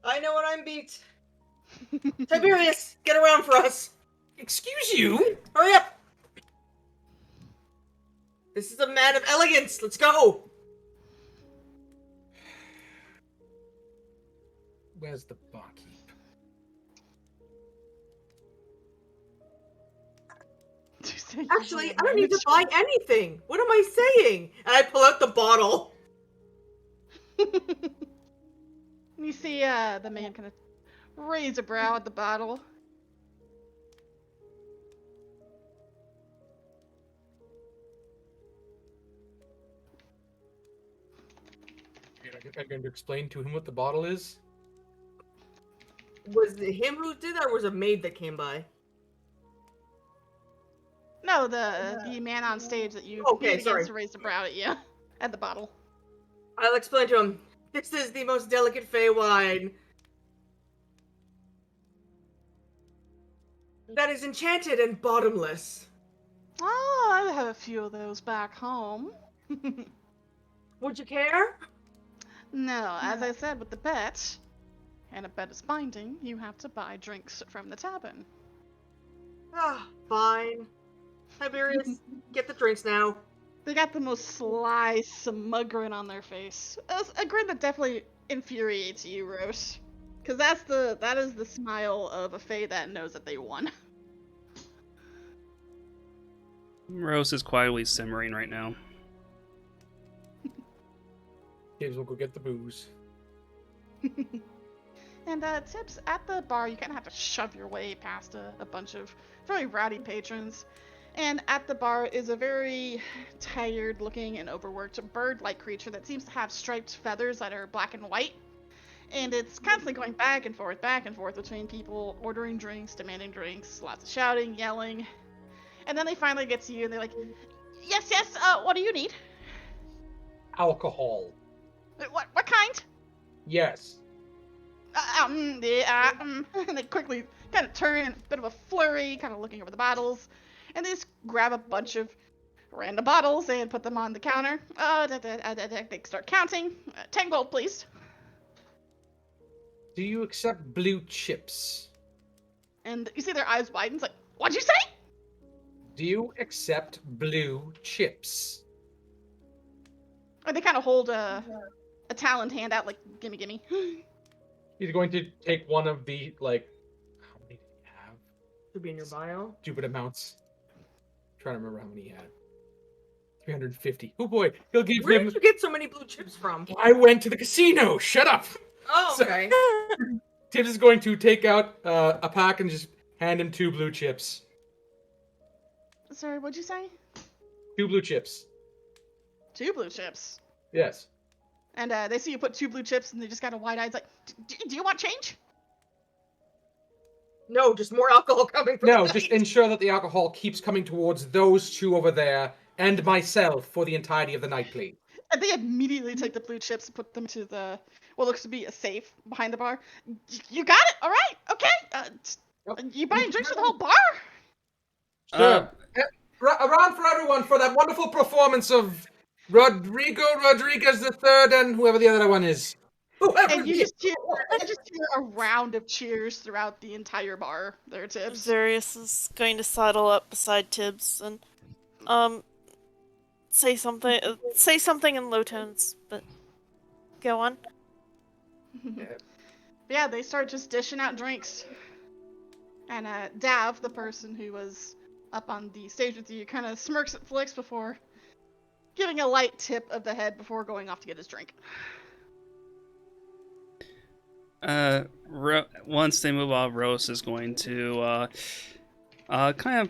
I know what I'm beat. Tiberius, get around for us. Excuse you? Hurry up! This is a man of elegance. Let's go. Where's the barkeep? You say you Actually, really I don't need to manage- buy anything. What am I saying? And I pull out the bottle. You see the man kind of raise a brow at the bottle. I'm going to explain to him what the bottle is. Was it him who did that, or was it a maid that came by? No, the man on stage that you Okay, competed against sorry. raised a brow at you at the bottle. I'll explain to him. This is the most delicate Fey wine that is enchanted and bottomless. Oh, I have a few of those back home. Would you care? No, as I said with the bet, and a bet is binding, you have to buy drinks from the tavern. Ah, fine. Tiberius, get the drinks now. They got the most sly, smug grin on their face. A grin that definitely infuriates you, Rose. Because that is the smile of a Fae that knows that they won. Rose is quietly simmering right now. Kids will go get the booze. And Tips, at the bar, you kind of have to shove your way past a bunch of very rowdy patrons. And at the bar is a very tired-looking and overworked bird-like creature that seems to have striped feathers that are black and white. And it's constantly going back and forth between people ordering drinks, demanding drinks, lots of shouting, yelling. And then they finally get to you and they're like, yes, what do you need? Alcohol. What kind? Yes. And they quickly kind of turn in a bit of a flurry, kind of looking over the bottles. And they just grab a bunch of random bottles and put them on the counter. They start counting. 10 gold, please. Do you accept blue chips? And you see their eyes widen. It's like, what'd you say? Do you accept blue chips? And they kind of hold a taloned hand out, like, gimme. He's going to take one of the, like, how many did he have? Should be in your bio. Stupid amounts. Trying to remember how many he had. 350. Oh boy, he'll give Where him. did you get so many blue chips from? I went to the casino. Shut up. Oh, So- okay. Tibbs is going to take out a pack and just hand him 2 blue chips. Sorry, what'd you say? 2 blue chips. 2 blue chips. Yes. And they see you put 2 blue chips and they just got a wide eye. It's like, do you want change? No, just more alcohol coming from No, the just night. ensure that the alcohol keeps coming towards those 2 over there and myself for the entirety of the night, please. And they immediately take the blue chips and put them to the what looks to be a safe behind the bar. You got it. All right. Okay. You buying drinks for the whole bar? Sure. Around for everyone for that wonderful performance of Rodrigo Rodriguez III and whoever the other one is. Whoever And you the- just hear a round of cheers throughout the entire bar. There, Tips. Zarius is going to sidle up beside Tibbs and say something in low tones, but go on. Yeah, they start just dishing out drinks. And Dav, the person who was up on the stage with you, kind of smirks at Flix before giving a light tip of the head before going off to get his drink. Once they move off, Rose is going to kind of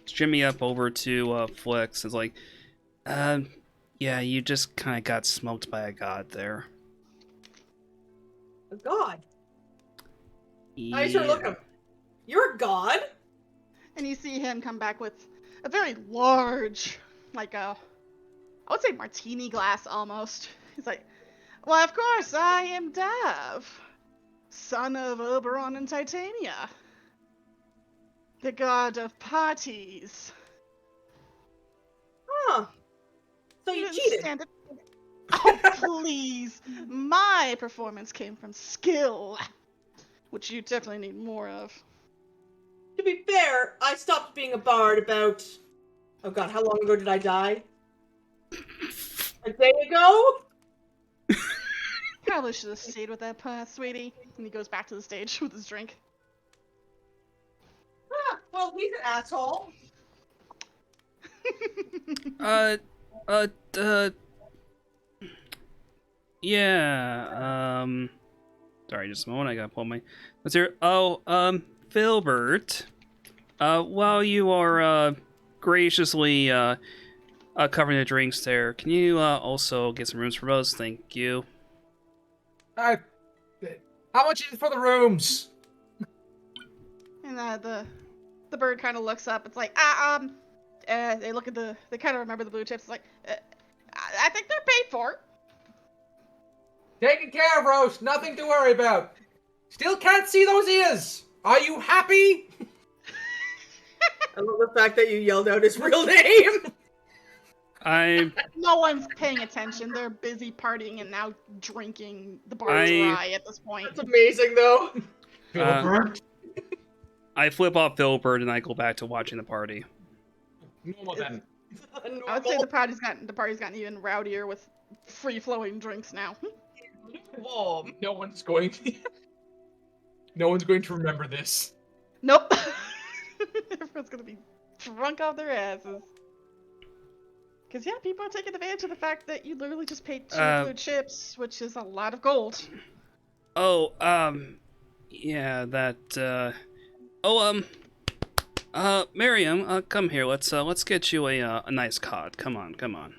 shimmy up over to Flix. It's like, yeah, you just kind of got smoked by a god there. Oh, God. Yeah. I sure look him. You're a god? And you see him come back with a very large, like I would say martini glass almost. He's like, well, of course, I am Dav, son of Oberon and Titania, the god of parties. Huh. So you didn't cheated? stand it. Oh, please. My performance came from skill, which you definitely need more of. To be fair, I stopped being a bard about... Oh god, how long ago did I die? A day ago? Probably should have stayed with that path, sweetie. And he goes back to the stage with his drink. Ah, well, he's an asshole. Uh, uh, uh, yeah, sorry, just a moment, I gotta pull my... Let's hear... Oh, Filbert, while you are, graciously, covering the drinks there, can you, also get some rooms for us? Thank you. How much is it for the rooms? And the bird kind of looks up. It's like, they look at they kind of remember the blue chips. It's like, I think they're paid for. Taken care of, Rose. Nothing to worry about. Still can't see those ears. Are you happy? I love the fact that you yelled out his real name. No one's paying attention. They're busy partying and now drinking the bar dry at this point. That's amazing, though. Filbert. I flip off Filbert and I go back to watching the party. Normal then. I would say the party's gotten even rowdier with free flowing drinks now. Whoa. No one's going to remember this. Nope. Everyone's gonna be drunk off their asses. Cause yeah, people are taking advantage of the fact that you literally just paid 2 blue chips, which is a lot of gold. Oh, yeah, that, Miriam, come here. Let's get you a nice cod. Come on.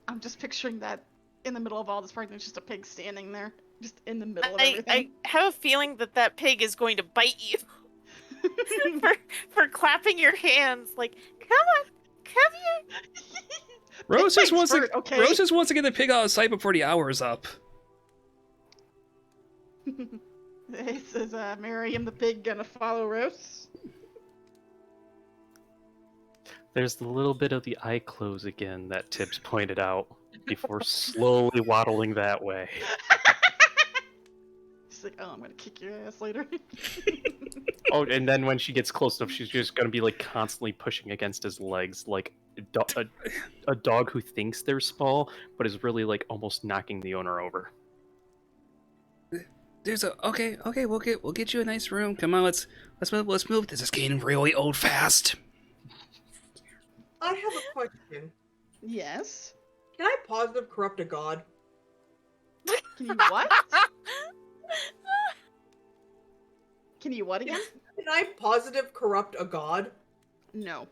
I'm just picturing that in the middle of all this party, there's just a pig standing there, just in the middle of I everything. have a feeling that pig is going to bite you for clapping your hands. Like, come here. Rose just wants to. Okay. Rose just wants to get the pig out of sight before the hour's up. Is Miriam the pig gonna follow Rose? There's the little bit of the eye close again that Tibbs pointed out before slowly waddling that way. She's like, oh, I'm gonna kick your ass later. Oh, and then when she gets close enough, she's just gonna be like constantly pushing against his legs, like a dog who thinks they're small, but is really like almost knocking the owner over. There's a okay. We'll get you a nice room. Come on, let's move. This is getting really old fast. I have a question. Yes. Can I positive corrupt a god? Can you what? Can you what again? Can I positive corrupt a god? No.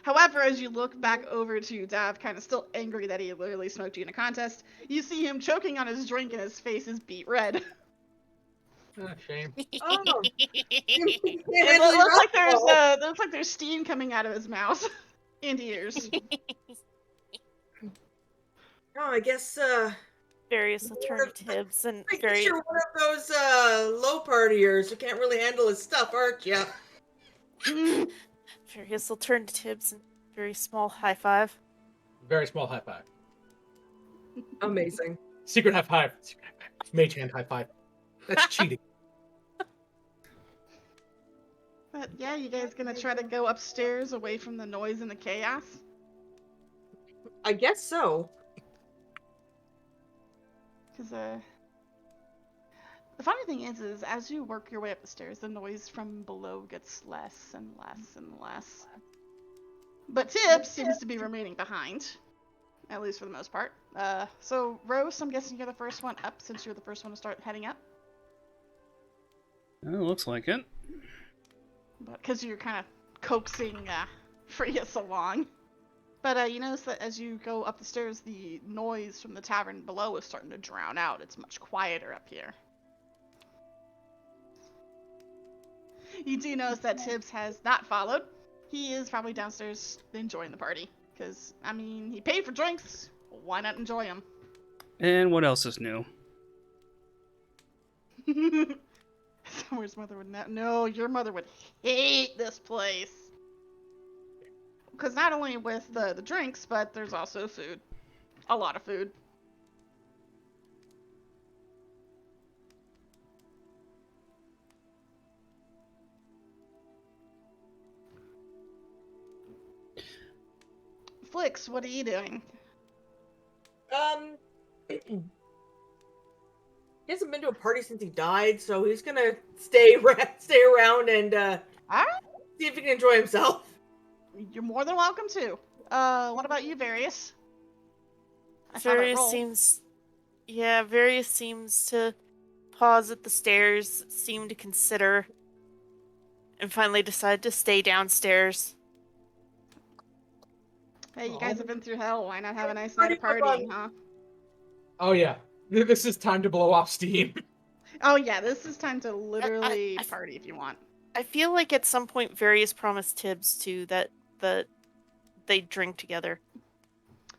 However, as you look back over to Dav, kind of still angry that he literally smoked you in a contest, you see him choking on his drink and his face is beet red. Shame. Oh. It looks like there's steam coming out of his mouth and ears. Oh, I guess, Various alternatives and I guess you're one of those, low partiers who can't really handle his stuff, aren't you? various alternatives and very small high five. Very small high five. Amazing. Secret high five. Mage hand high five. That's cheating. But yeah, you guys gonna try to go upstairs away from the noise and the chaos? I guess so. Because, the funny thing is as you work your way up the stairs, the noise from below gets less and less and less. But Tibbs seems to be remaining behind, at least for the most part. So Rose, I'm guessing you're the first one up since you're the first one to start heading up. It looks like it. Because you're kind of coaxing Frias along. But you notice that as you go up the stairs, the noise from the tavern below is starting to drown out. It's much quieter up here. You do notice that Tibbs has not followed. He is probably downstairs enjoying the party. Because, I mean, he paid for drinks. Why not enjoy them? And what else is new? Somewhere's mother would not. No, your mother would hate this place. Because not only with the drinks, but there's also food. A lot of food. Flix, what are you doing? He hasn't been to a party since he died, so he's gonna stay around and Alright, see if he can enjoy himself. you're more than welcome to. What about you, Various? I saw that Various roll. Various seems to pause at the stairs, seem to consider, and finally decide to stay downstairs. Hey, you guys have been through hell. Why not have a nice Party night of for partying, fun. huh? Oh yeah, this is time to blow off steam. Oh yeah, this is time to literally I- party if you want. I feel like at some point Various promised Tibbs too that they drink together.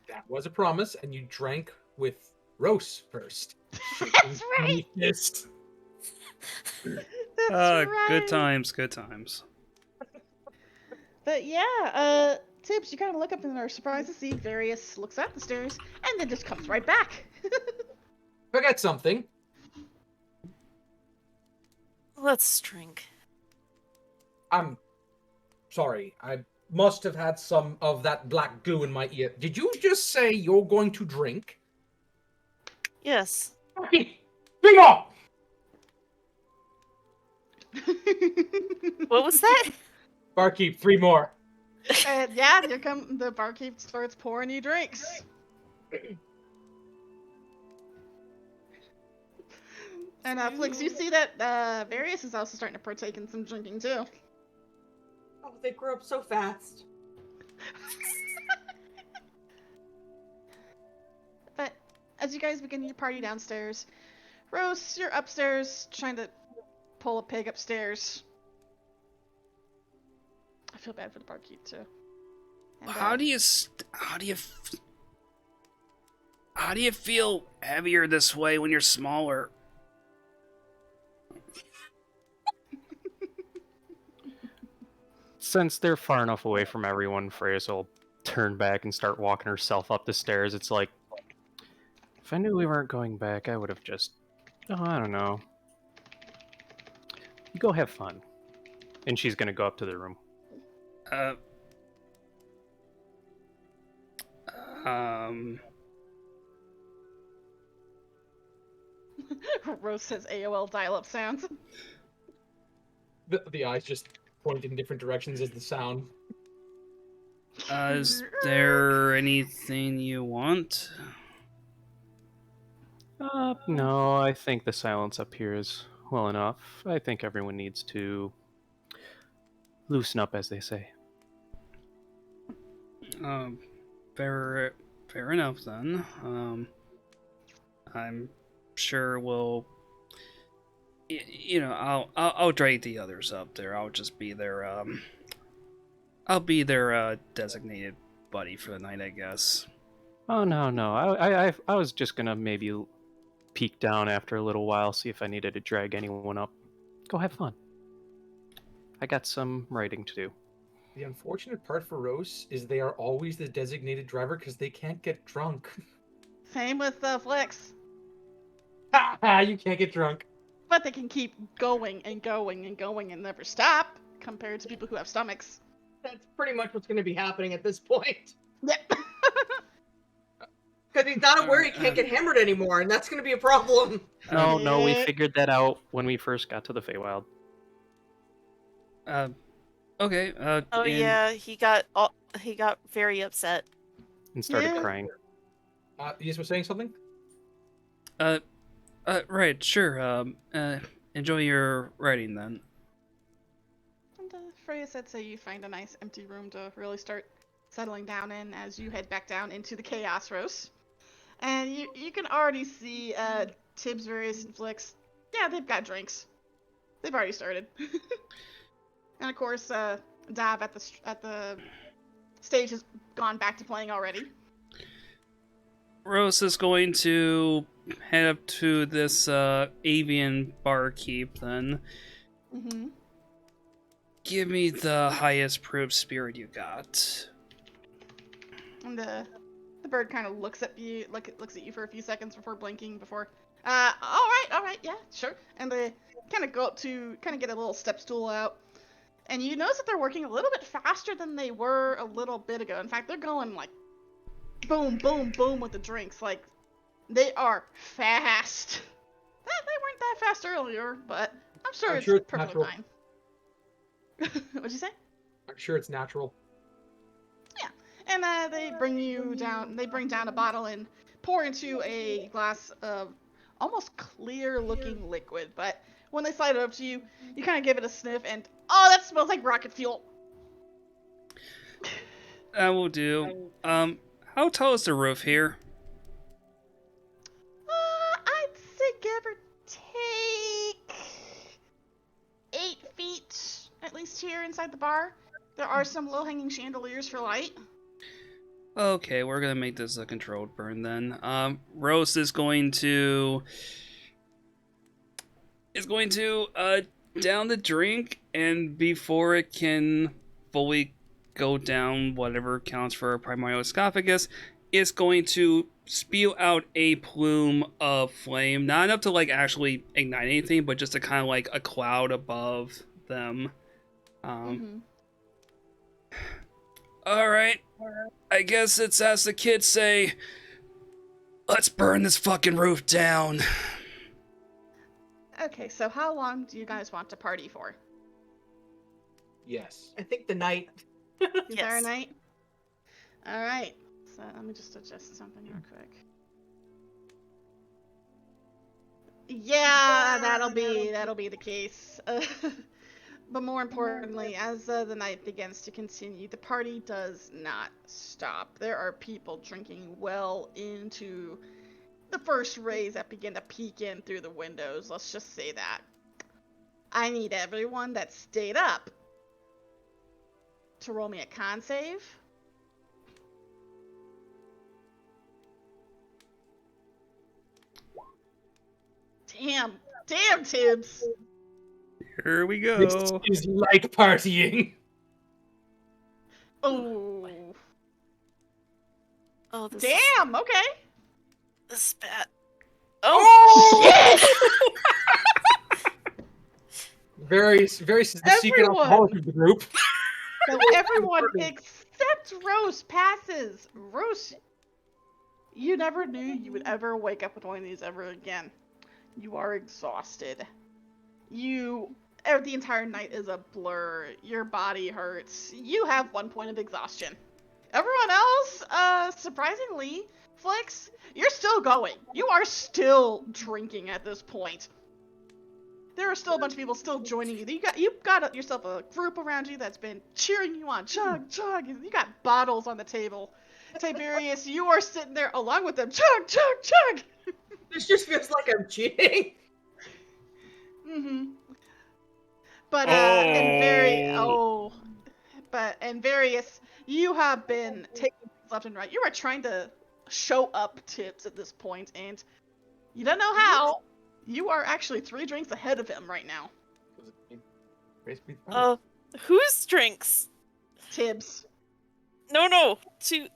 That was a promise, and you drank with Rose first. That's right. Missed. That's right. Good times, good times. But yeah, Tibbs, you kind of look up and are surprised to see Various looks up the stairs and then just comes right back. Forget something. Let's drink. I'm sorry. I must have had some of that black goo in my ear. Did you just say you're going to drink? Yes. Bingo! What was that? Barkeep, 3 more. And yeah, here come the barkeep starts pouring you drinks. And Flix, you see that Various is also starting to partake in some drinking too. Oh, they grew up so fast. But as you guys begin your party downstairs, Rose, you're upstairs trying to pull a pig upstairs. I feel bad for the barkeep too. And, How do you feel heavier this way when you're smaller? Since they're far enough away from everyone, Freya's will turn back and start walking herself up the stairs. It's like, if I knew we weren't going back, I would have just, I don't know. You go have fun. And she's gonna go up to the room. Rose says AOL dial-up sounds. The eyes just point in different directions as the sound. Is there anything you want? No, I think the silence up here is well enough. I think everyone needs to loosen up, as they say. Fair enough then. I'm sure we'll. I'll drag the others up there. I'll just be their I'll be their designated buddy for the night, I guess. Oh no, I was just gonna maybe peek down after a little while, see if I needed to drag anyone up. Go have fun. I got some writing to do. The unfortunate part for Rose is they are always the designated driver because they can't get drunk. Same with Flix. Ha! You can't get drunk. But they can keep going and going and going and never stop, compared to people who have stomachs. That's pretty much what's going to be happening at this point. Yep. Because he's not aware he can't get hammered anymore, and that's going to be a problem. No, we Yeah. figured that out when we first got to the Feywild. Okay. Oh yeah, he got very upset. And started Yeah. crying. You were saying something? Right, sure. Enjoy your writing then. And Freya said, so you find a nice empty room to really start settling down in as you head back down into the Chaos Roast. And you can already see Tibbs, Various, and Flix. Yeah, they've got drinks. They've already started. And of course, Dav at the stage has gone back to playing already. Rose is going to head up to this avian barkeep then. Mm-hmm. Give me the highest proof spirit you got. And the bird kind of looks at you, looks at you for a few seconds before blinking. All right, yeah, sure. And they kind of go up to, kind of get a little step stool out, and you notice that they're working a little bit faster than they were a little bit ago. In fact, they're going like boom, boom, boom with the drinks. Like, they are fast. They weren't that fast earlier, but I'm sure it's it's perfectly natural. fine. What'd you say? I'm sure it's natural. And they bring down a bottle and pour into a glass of almost clear looking liquid. But when they slide it up to you, you kind of give it a sniff and, oh, that smells like rocket fuel. That will do. How tall is the roof here? I'd say give or take 8 feet, at least here inside the bar. There are some low-hanging chandeliers for light. Okay, we're gonna make this a controlled burn then. Rose is going to down the drink, and before it can fully go down whatever counts for a primary esophagus, it's going to spew out a plume of flame, not enough to like actually ignite anything, but just a kind of like a cloud above them. All right. I guess it's as the kids say, let's burn this fucking roof down. Okay, so how long do you guys want to party for? Yes. I think the night. Entire night? Alright, so let me just adjust something real quick. Yeah, that'll be the case. But more importantly, as the night begins to continue, the party does not stop. There are people drinking well into the first rays that begin to peek in through the windows. Let's just say that. I need everyone that stayed up to roll me a con save. Damn, Tibbs. Here we go. This is like partying. Oh, Oh, this damn. Okay. This is bad. Oh, Very is the secret Everyone. alcoholic of the group. so everyone except Rose passes. Rose, you never knew you would ever wake up with one of these ever again. You are exhausted. The entire night is a blur. Your body hurts. You have 1 point of exhaustion. Everyone else, surprisingly, Flix, you're still going. You are still drinking at this point. There are still a bunch of people still joining you. You've got yourself a group around you that's been cheering you on. Chug, chug. You got bottles on the table. Tiberius, you are sitting there along with them. Chug, chug, chug. This just feels like I'm cheating. Mm-hmm. But and various, you have been taking things left and right. You are trying to show up Tips at this point, and you don't know how. You are actually 3 drinks ahead of him right now. Whose drinks? Tibbs. No. To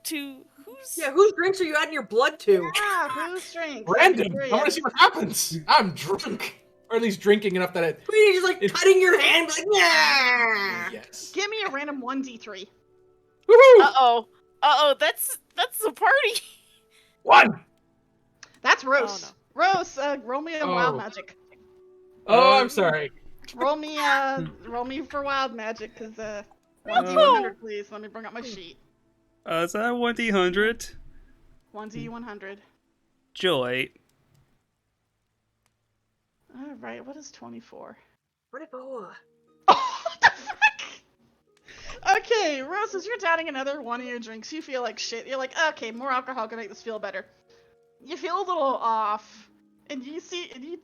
who's? Yeah, whose drinks are you adding your blood to? Ah, whose drinks? Random. I Tiberius. want to see what happens. I'm drunk. Or at least drinking enough that it. You're just like It's- cutting your hand, like nah. Yes. Give me a random 1d3. Woohoo! That's the party. 1. That's Rose. Oh, Rose, roll me a wild Oh. magic. Oh, I'm sorry. Roll me for wild magic, cause 1d100, please. Let me bring up my sheet. Is that 1d100? 1d100. Joy. All right, what is 24? Where'd it go? Oh, what the fuck? Okay, Rose, as you're downing another one of your drinks, you feel like shit. You're like, okay, more alcohol can make this feel better. You feel a little off, and you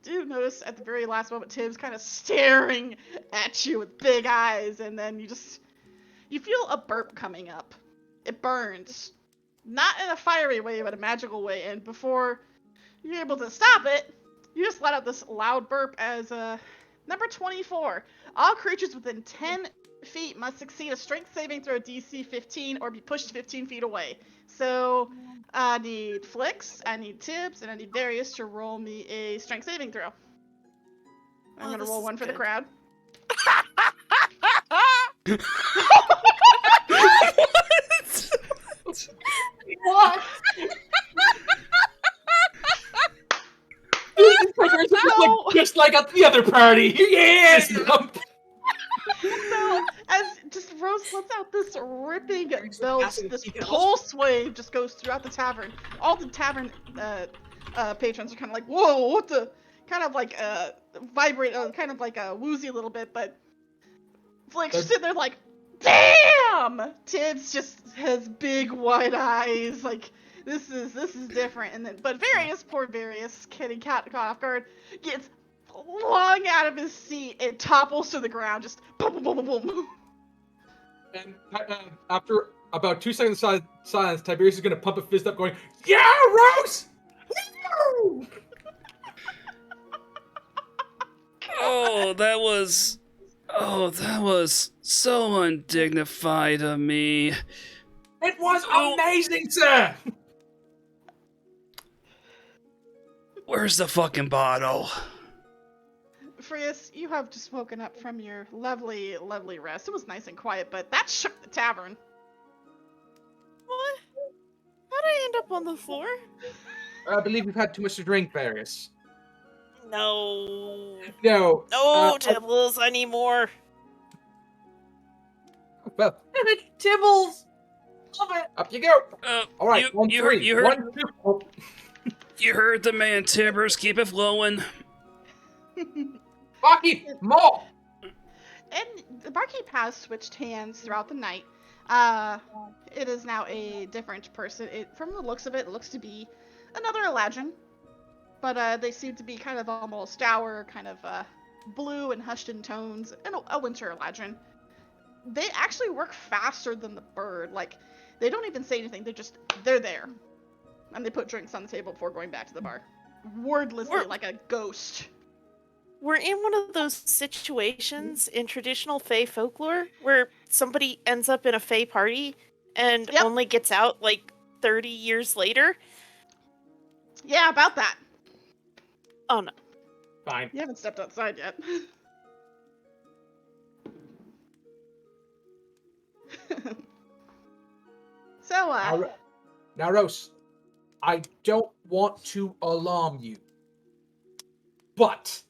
do notice at the very last moment Tim's kind of staring at you with big eyes, and then you feel a burp coming up. It burns. Not in a fiery way, but a magical way, and before you're able to stop it, you just let out this loud burp as, number 24. All creatures within 10 feet must succeed a strength saving throw DC 15 or be pushed 15 feet away. So, I need Flix, I need Tibbs, and I need Darius to roll me a strength saving throw. I'm gonna this roll is one for the good. crowd. What? just like at the other party. Yes. So, as just Rose lets out this ripping Drinks are belch, passing this details. pulse wave just goes throughout the tavern. All the tavern patrons are kind of like, whoa, what the? Kind of like vibrate, kind of like woozy a little bit, but Flick's just sitting there like, damn! Tibbs just has big wide eyes, like, this is different. And then, but poor Various, getting caught off guard, gets flung out of his seat and topples to the ground, just boom, boom, boom, boom, boom. And after about 2 seconds of silence, Tiberius is going to pump a fist up, going, "Yeah, Rose! Woo!" That was so undignified of me. It was amazing, sir. Where's the fucking bottle? Frias, you have just woken up from your lovely, lovely rest. It was nice and quiet, but that shook the tavern. What? How'd I end up on the floor? I believe you've had too much to drink, Various. No. No. No, Tibbles, I need more. Well, Damn it, Tibbles! Love it! up you go. All right, you heard 1, 2. Oh. You heard the man, Tibbers. Keep it flowing. Bucky, more. And the barkeep has switched hands throughout the night. It is now a different person. From the looks of it, it looks to be another Eladrin. But they seem to be kind of almost dour, kind of blue and hushed in tones, and a winter Eladrin. They actually work faster than the bird. Like, they don't even say anything. They're there. And they put drinks on the table before going back to the bar. Wordlessly, like a ghost. We're in one of those situations in traditional Fae folklore where somebody ends up in a Fae party and only gets out like 30 years later. Yeah, about that. Oh no. Fine. You haven't stepped outside yet. So, Now, Rose, I don't want to alarm you, but...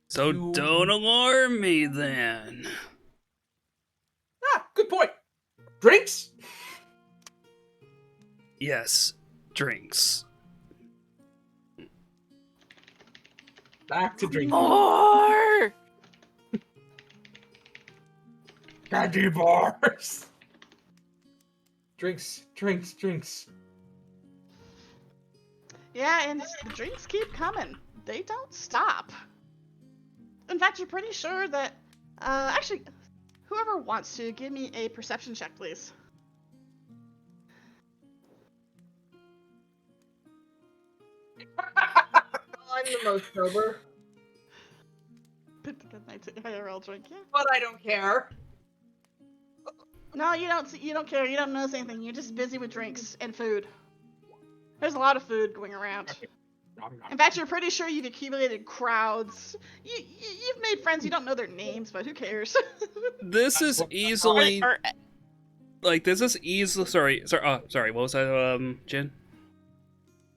So don't alarm me then. Good point. Drinks? Yes, drinks. Back to drinking. More! Candy bars. Drinks. yeah, and the drinks keep coming. They don't stop. In fact, you're pretty sure that, actually, whoever wants to, give me a perception check, please. I'm the most sober, Put the good night IRL drink, yeah. but I don't care. No, you don't care. You don't notice anything. You're just busy with drinks and food. There's a lot of food going around. In fact, you're pretty sure you've accumulated crowds. You've made friends. You don't know their names, but who cares? This is easily Sorry. Sorry. What was that, Jin?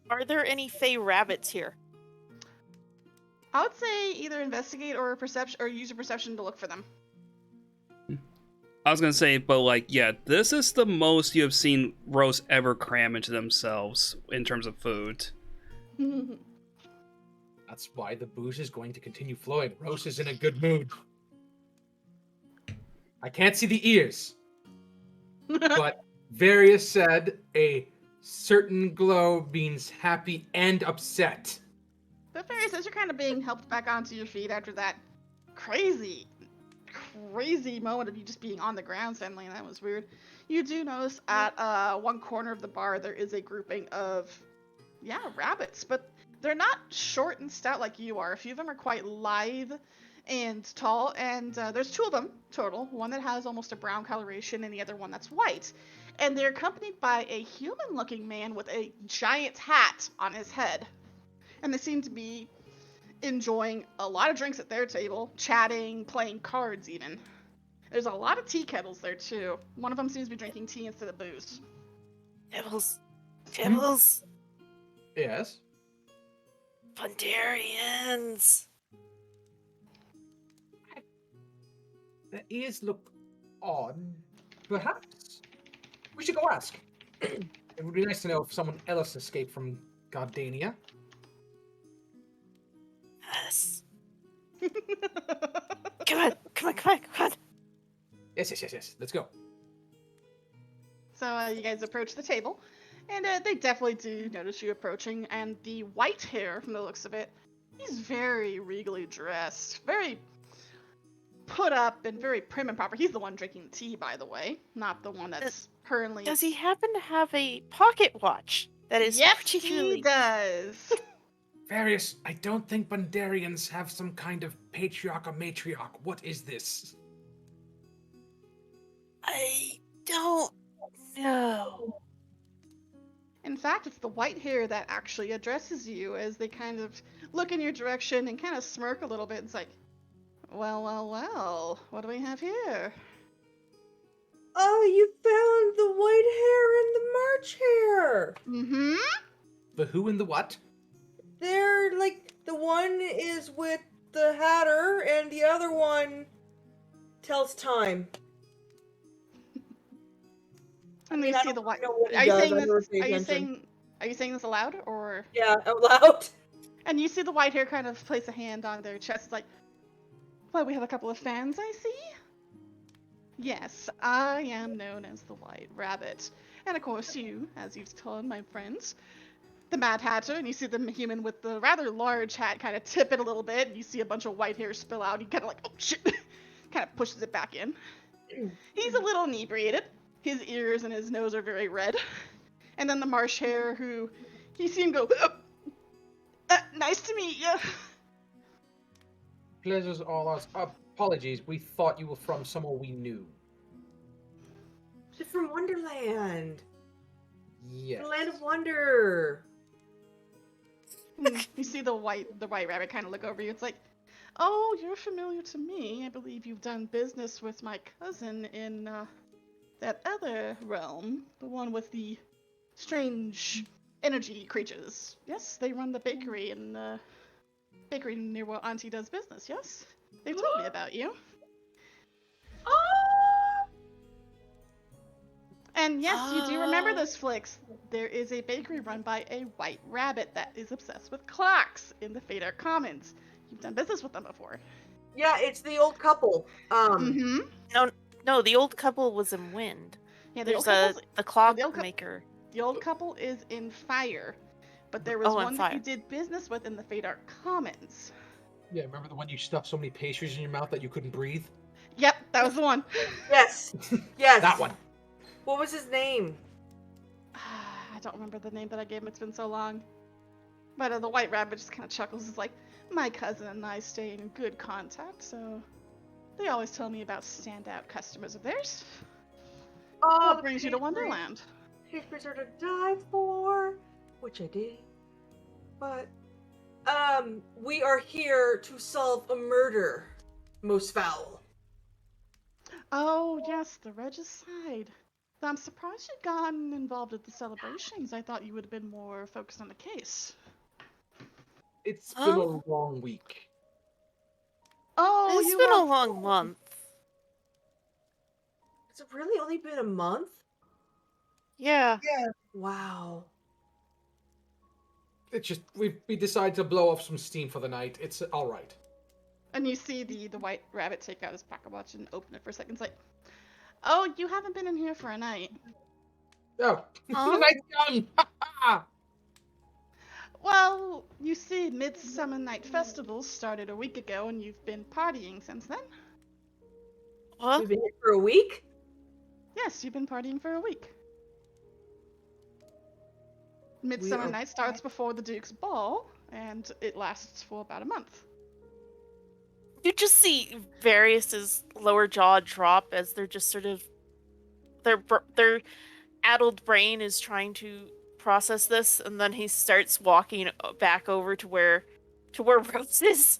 Are there any Fae rabbits here? I would say either investigate or perception, or use your perception to look for them. I was gonna say, but like, yeah, this is the most you have seen Rose ever cram into themselves in terms of food. That's why the booze is going to continue flowing. Rose is in a good mood. I can't see the ears, but Various said a certain glow means happy and upset. But Fairy says you're kind of being helped back onto your feet after that crazy moment of you just being on the ground suddenly. That was weird. You do notice at one corner of the bar there is a grouping of, rabbits, but they're not short and stout like you are. A few of them are quite lithe and tall, and there's 2 of them total. One that has almost a brown coloration and the other one that's white. And they're accompanied by a human-looking man with a giant hat on his head. And they seem to be enjoying a lot of drinks at their table, chatting, playing cards even. There's a lot of tea kettles there too. One of them seems to be drinking tea instead of booze. Tibbles. Yes? Pondarians. The ears look odd. Perhaps we should go ask. It would be nice to know if someone else escaped from Gardania. Yes. Come on. Yes. Let's go. So you guys approach the table, and they definitely do notice you approaching. And the white hair, from the looks of it, he's very regally dressed, very put up, and very prim and proper. He's the one drinking the tea, by the way, not the one that's currently. Does he happen to have a pocket watch that is Yes, particularly? he does. Various, I don't think Bundarians have some kind of patriarch or matriarch. What is this? I don't know. In fact, it's the white hair that actually addresses you as they kind of look in your direction and kind of smirk a little bit. It's like, well, what do we have here? Oh, you found the white hair and the March hair. Mm-hmm. The who and the what? They're like, the one is with the Hatter and the other one tells time. And mean, you I see don't the white. know what he Are you does, saying I never this? pay Are you attention. saying this aloud, or? Yeah, out loud. And you see the white hair kind of place a hand on their chest. It's like, well, we have a couple of fans, I see. Yes, I am known as the White Rabbit, and of course you, as you've told my friends, the Mad Hatter. And you see the human with the rather large hat kind of tip it a little bit, and you see a bunch of white hair spill out. He kind of like, oh shit, kind of pushes it back in. He's a little inebriated. His ears and his nose are very red. And then the marsh hare, who you see him go, nice to meet you. Pleasure's all ours. Apologies, we thought you were from somewhere we knew. They're from Wonderland. Yes. The Land of Wonder. You see the white rabbit kind of look over you. It's like, oh, you're familiar to me. I believe you've done business with my cousin in that other realm, the one with the strange energy creatures. Yes, they run the bakery and bakery near where Auntie does business. Yes, they told me about you. And yes, you do remember this, Flix. There is a bakery run by a white rabbit that is obsessed with clocks in the Fader Commons. You've done business with them before. Yeah, it's the old couple. No, the old couple was in wind. Yeah, the old There's couple's- the clock the old maker. The old couple is in fire, but there was Oh, in one that you fire. did business with in the Fader Commons. Yeah, remember the one you stuffed so many pastries in your mouth that you couldn't breathe? Yep, that was the one. Yes. Yes. That one. What was his name? I don't remember the name that I gave him. It's been so long. But the white rabbit just kind of chuckles. It's like, my cousin and I stay in good contact, so they always tell me about standout customers of theirs. Oh, What brings you to Wonderland? Pastries are to die for, which I did. But, we are here to solve a murder, most foul. Oh, yes, the regicide. I'm surprised you'd gotten involved at the celebrations. I thought you would have been more focused on the case. It's been a long week. Oh, It's you been have... a long month. Has it really only been a month? Yeah. Wow. It's just we decided to blow off some steam for the night. It's all right. And you see the white rabbit take out his pocket watch and open it for a second. It's like, oh, you haven't been in here for a night. Oh, Huh? the night's done. Ha ha! Well, you see, Midsummer Night Festival started a week ago, and you've been partying since then. What? We've been here for a week? Yes, you've been partying for a week. Midsummer are- Night starts before the Duke's Ball, and it lasts for about a month. You just see Various's lower jaw drop as they're just sort of their addled brain is trying to process this, and then he starts walking back over to where Rose is.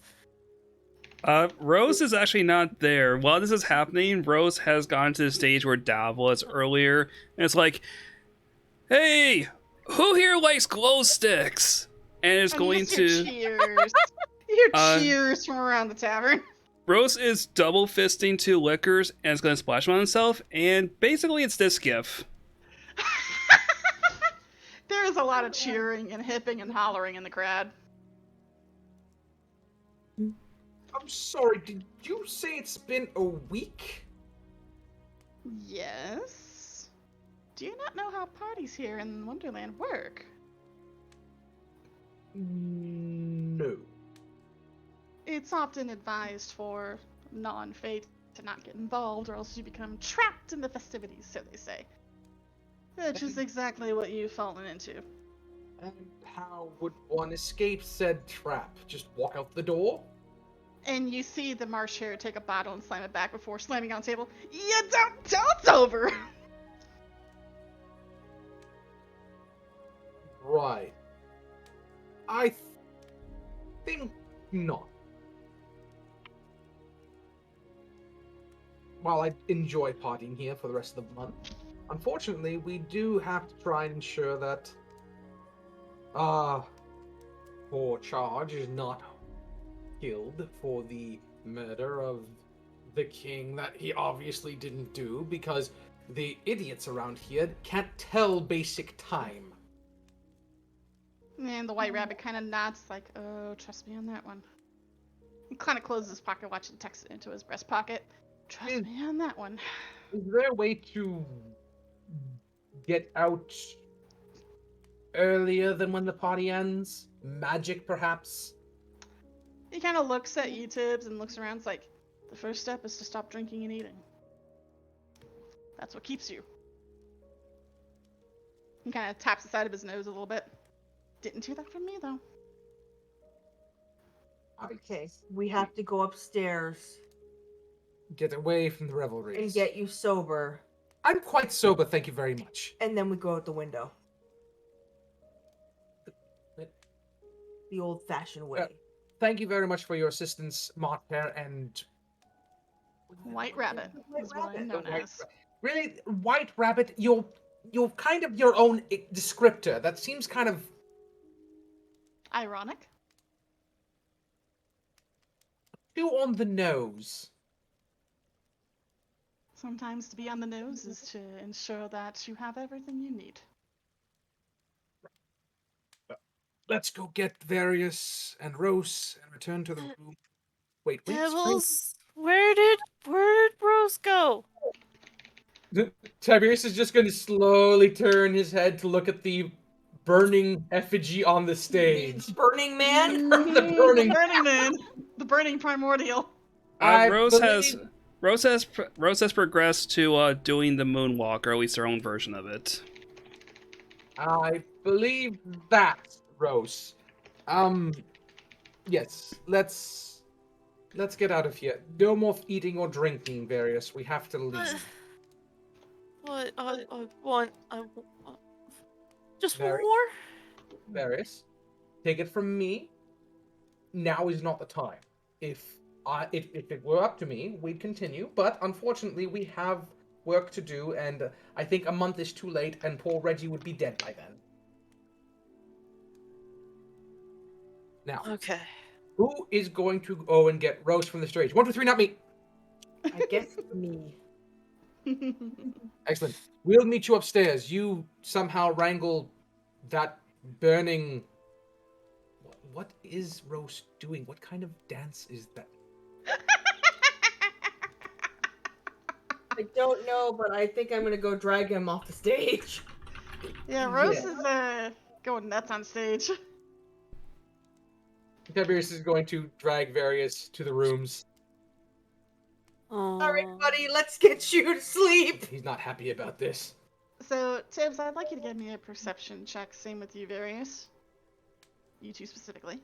Rose is actually not there. While this is happening, Rose has gone to the stage where Dav was earlier, and it's like, hey, who here likes glow sticks? and is And you going just hear to. cheers. You hear Uh, cheers from around the tavern. Rose is double fisting 2 liquors and is going to splash them on himself, and basically it's this gif. There is a lot of cheering and hipping and hollering in the crowd. I'm sorry, did you say it's been a week? Yes. Do you not know how parties here in Wonderland work? No. It's often advised for non-fate to not get involved, or else you become trapped in the festivities, so they say. Which is exactly what you've fallen into. And how would one escape said trap? Just walk out the door? And you see the marsh hare take a bottle and slam it back before slamming on the table. You don't tell it's over! Right. I think not. While I enjoy partying here for the rest of the month, unfortunately, we do have to try and ensure that poor Charge is not killed for the murder of the king that he obviously didn't do, because the idiots around here can't tell basic time. And the white rabbit kind of nods, like, oh, trust me on that one. He kind of closes his pocket watch and tucks it into his breast pocket. Trust me on that one. Is there a way to get out earlier than when the party ends? Magic, perhaps? He kind of looks at you, Tibbs, and looks around. It's like, the first step is to stop drinking and eating. That's what keeps you. He kind of taps the side of his nose a little bit. Didn't hear that from me, though. Okay, we have to go upstairs Get away from the revelries. and get you sober, I'm quite sober, thank you very much. and then we go out the window. The old-fashioned way. Thank you very much for your assistance, Marter, and... White rabbit White is what I'm rabbit. known as. Really, White Rabbit, you're kind of your own descriptor. That seems kind of... Ironic. too on the nose. Sometimes to be on the nose is to ensure that you have everything you need. Let's go get Various and Rose and return to the room. Wait, Devils, where did Rose go? Tiberius is just going to slowly turn his head to look at the burning effigy on the stage. Burning Man? The burning- The burning man. The burning primordial. I Rose believe- has progressed to doing the moonwalk, or at least her own version of it. I believe that, Rose. Yes, let's get out of here. No more eating or drinking, Various. We have to leave. What? I want. Just one Very- more? Various, take it from me. Now is not the time. If it were up to me, we'd continue. But unfortunately, we have work to do, and I think a month is too late, and poor Reggie would be dead by then. Now, Okay. who is going to go and get Rose from the stage? 1, 2, 3, not me. I guess me. Excellent. We'll meet you upstairs. You somehow wrangle that burning... What is Rose doing? What kind of dance is that? I don't know, but I think I'm gonna go drag him off the stage. Yeah, Rose is going nuts on stage. Tiberius is going to drag Various to the rooms. Oh. All right, buddy, let's get you to sleep. He's not happy about this. So, Tibbs, I'd like you to give me a perception check. Same with you, Various. You two specifically.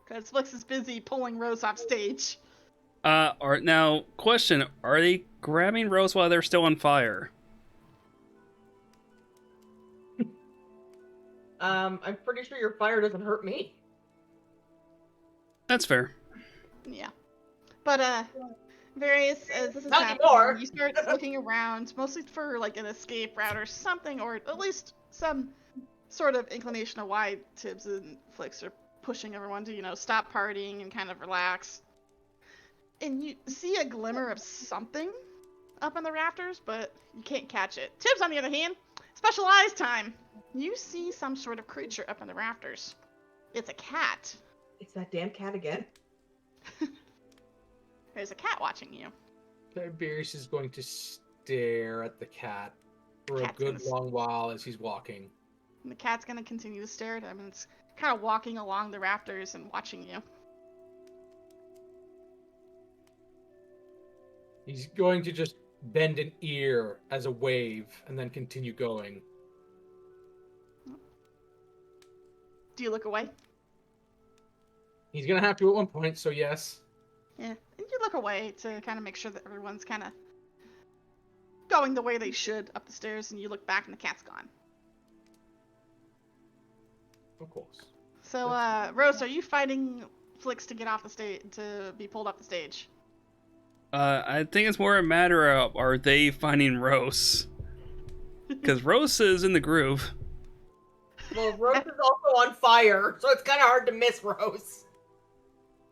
Because Flix is busy pulling Rose off stage. Question: are they grabbing Rose while they're still on fire? I'm pretty sure your fire doesn't hurt me. That's fair. Yeah. But, Various, as this is Not happening, anymore. you start looking around, mostly for like an escape route or something, or at least some sort of inclination of why Tibbs and Flicks are pushing everyone to, stop partying and kind of relax. And you see a glimmer of something up in the rafters, but you can't catch it. Tibbs, on the other hand, special eyes time. You see some sort of creature up in the rafters. It's a cat. It's that damn cat again. There's a cat watching you. Tiberius is going to stare at the cat for Cat's a good gonna- long while as he's walking. And the cat's gonna continue to stare at him, and it's kind of walking along the rafters and watching you. He's going to just bend an ear as a wave and then continue going. Do you look away? He's going to have to at one point, so yes. Yeah. And you look away to kind of make sure that everyone's kind of going the way they should up the stairs, and you look back and the cat's gone. Of course. So, Rose, are you fighting Flicks to get off the stage, to be pulled off the stage? I think it's more a matter of, are they finding Rose? Because Rose is in the groove. Well, Rose is also on fire, so it's kind of hard to miss Rose.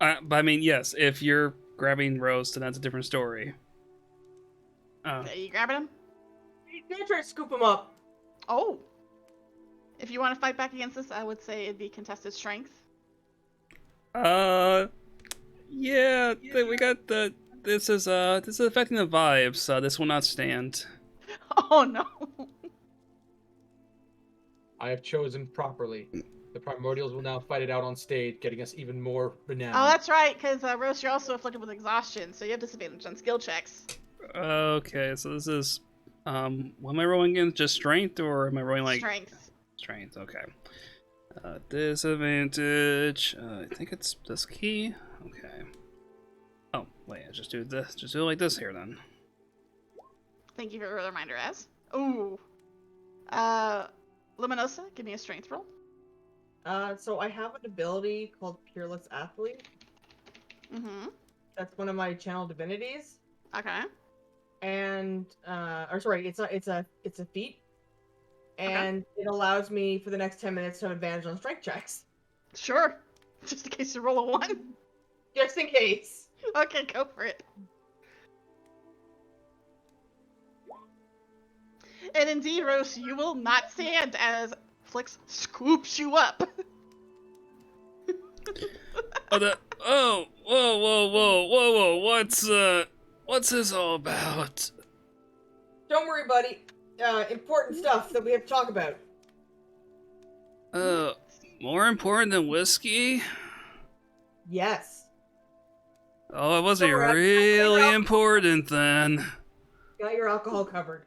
But I mean, yes, if you're grabbing Rose, then that's a different story. Are you grabbing him? He's gonna try to scoop him up. Oh. If you want to fight back against this, I would say it'd be contested strength. Yeah, we got the. This is affecting the vibes, so this will not stand. Oh no. I have chosen properly. The primordials will now fight it out on stage, getting us even more renown. Oh, that's right, because Rose, you're also afflicted with exhaustion, so you have disadvantage on skill checks. Okay, so this is. What am I rolling against? Just strength, or am I rolling like Strength. strength? Okay. Disadvantage. I think it's this key. Okay. Oh wait, I just do this. Just do it like this here then. Thank you for the reminder, Az. Ooh. Luminosa, give me a strength roll. So I have an ability called Peerless Athlete. Mm-hmm. That's one of my channel divinities. Okay. And it's a feat. And it allows me for the next 10 minutes to have advantage on strength checks. Sure. Just in case you roll a 1. Just in case. Okay, go for it. And indeed, Rose, you will not stand as Flix scoops you up. Whoa! What's this all about? Don't worry, buddy. Important stuff that we have to talk about. More important than whiskey? Yes. Oh, it wasn't Don't worry, really important then. Got your alcohol covered.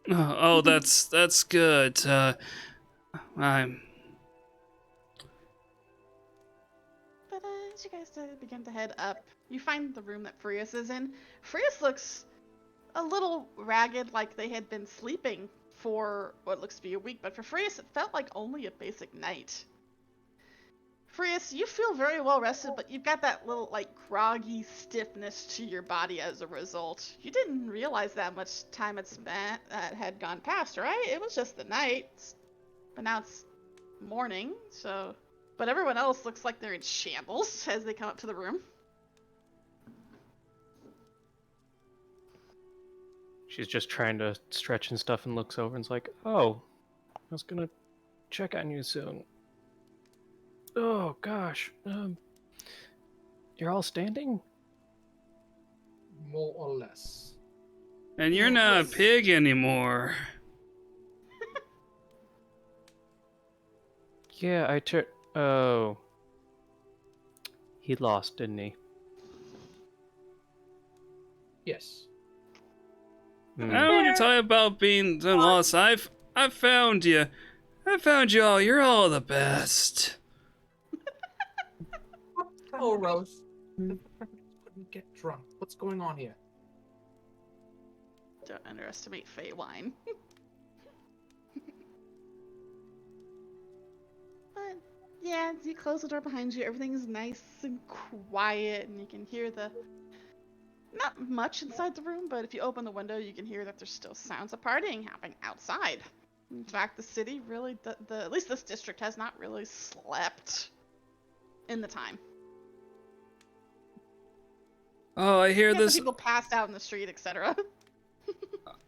Oh, that's good. I'm. But as you guys begin to head up, you find the room that Frias is in. Frias looks a little ragged, like they had been sleeping for what looks to be a week, but for Frias it felt like only a basic night. Frias, you feel very well rested, but you've got that little, like, groggy stiffness to your body as a result. You didn't realize that much time had gone past, right? It was just the night, but now it's morning, so... But everyone else looks like they're in shambles as they come up to the room. She's just trying to stretch and stuff and looks over and's like, oh, I was gonna check on you soon. Oh, gosh. You're all standing? More or less. And you're not a pig anymore. Yeah, Oh. He lost, didn't he? Yes. I want to talk about being lost. I've found you. I found you all. You're all the best. Oh, Rose. Couldn't get drunk. What's going on here? Don't underestimate Fey wine. But Yeah, as you close the door behind you, everything's nice and quiet, and you can hear not much inside the room, but if you open the window, you can hear that there's still sounds of partying happening outside. In fact, the city really, at least this district, has not really slept in the time. Oh, I hear You got the this. people passed out in the street, etc.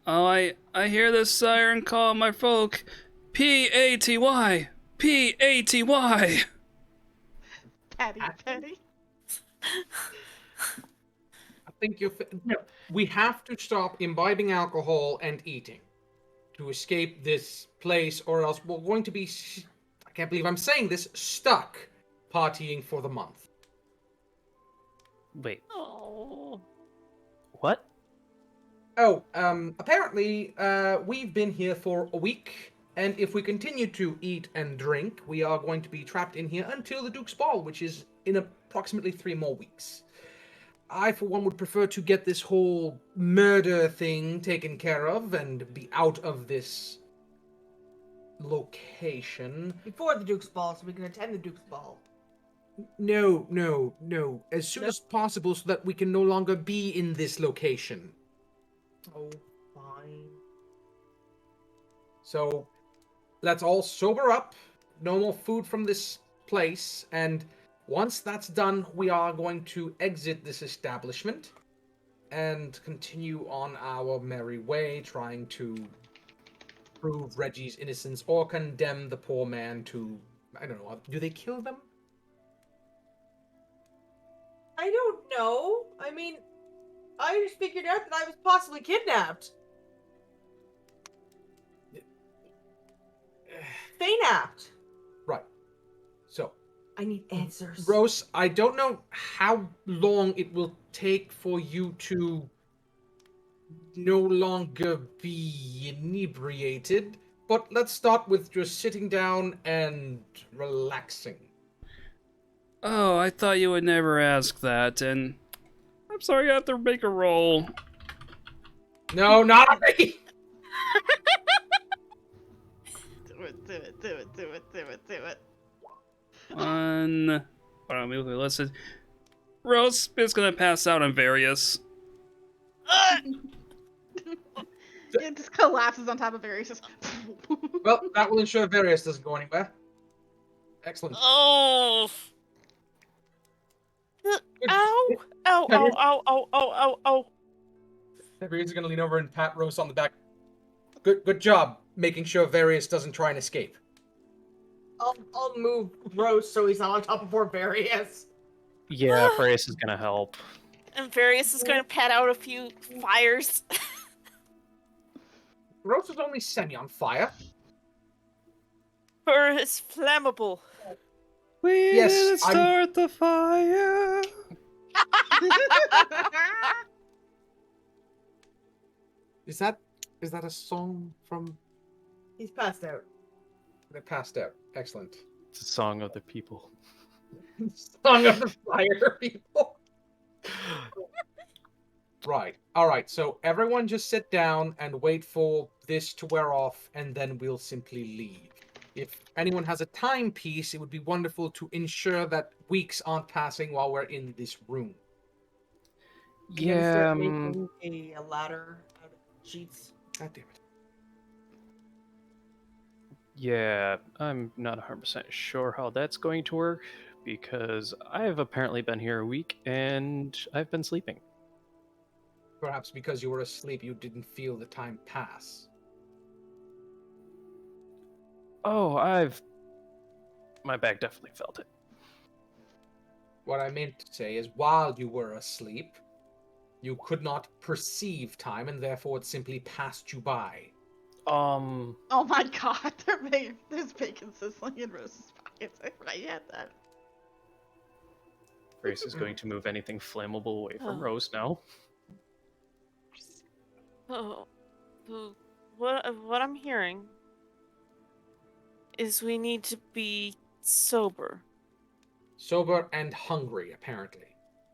Oh, I hear this siren call my folk. P-A-T-Y. P-A-T-Y. Patty. I think no, we have to stop imbibing alcohol and eating to escape this place, or else we're going to be, I can't believe I'm saying this, stuck partying for the month. Wait, Oh. what? Oh, apparently, we've been here for a week, and if we continue to eat and drink, we are going to be trapped in here until the Duke's Ball, which is in approximately 3 more weeks. I, for one, would prefer to get this whole murder thing taken care of and be out of this location. Before the Duke's Ball, so we can attend the Duke's Ball. No. As soon No. as possible so that we can no longer be in this location. Oh, fine. So, let's all sober up. No more food from this place. And once that's done, we are going to exit this establishment and continue on our merry way, trying to prove Reggie's innocence or condemn the poor man to, I don't know, do they kill them? I don't know. I mean, I just figured out that I was possibly kidnapped. Feynapped. Right. So, I need answers. Rose, I don't know how long it will take for you to no longer be inebriated, but let's start with just sitting down and relaxing. Oh, I thought you would never ask that, and I'm sorry I have to make a roll. No, not me! Do it. Hold on, maybe listen. Rose is gonna pass out on various. It just collapses on top of Varys. Just Well, that will ensure Various doesn't go anywhere. Excellent. Oh. Good. Ow! Ow! Ow! Ow! Ow! Ow! Ow! Ow! Various is going to lean over and pat Rose on the back. Good job making sure Various doesn't try and escape. I'll move Rose so he's not on top of poor Various. Yeah, Brace is gonna help. And Various is going to pat out a few fires. Rose is only semi on fire. Or it's flammable. We Yes, didn't start the fire. Is that a song from He's passed out. the passed out? Excellent. It's a song of the people. Song of the Fire people. Right. All right. So everyone just sit down and wait for this to wear off, and then we'll simply leave. If anyone has a timepiece, it would be wonderful to ensure that weeks aren't passing while we're in this room. I'm gonna Yeah, start making a ladder out of sheets. God damn it. yeah, I'm not 100% sure how that's going to work because I've apparently been here a week and I've been sleeping. Perhaps because you were asleep, you didn't feel the time pass. Oh, my back definitely felt it. What I meant to say is, while you were asleep, you could not perceive time, and therefore it simply passed you by. Oh my god, there's bacon sizzling in Rose's pockets. I forgot you had that. Brace is going to move anything flammable away from Rose now. Oh, what I'm hearing is we need to be sober. Sober and hungry, apparently.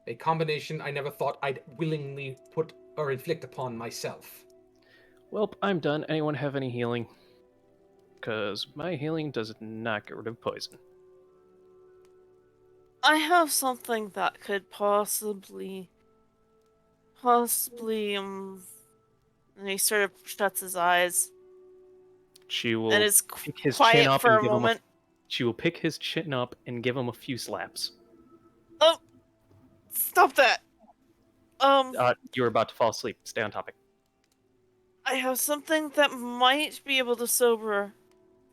A combination I never thought I'd willingly put or inflict upon myself. Well, I'm done. Anyone have any healing? Because my healing does not get rid of poison. I have something that could possibly, and he sort of shuts his eyes She will and is pick his chin quiet up for and a give him moment. She will pick his chin up and give him a few slaps. Oh, stop that. You're about to fall asleep. Stay on topic. I have something that might be able to sober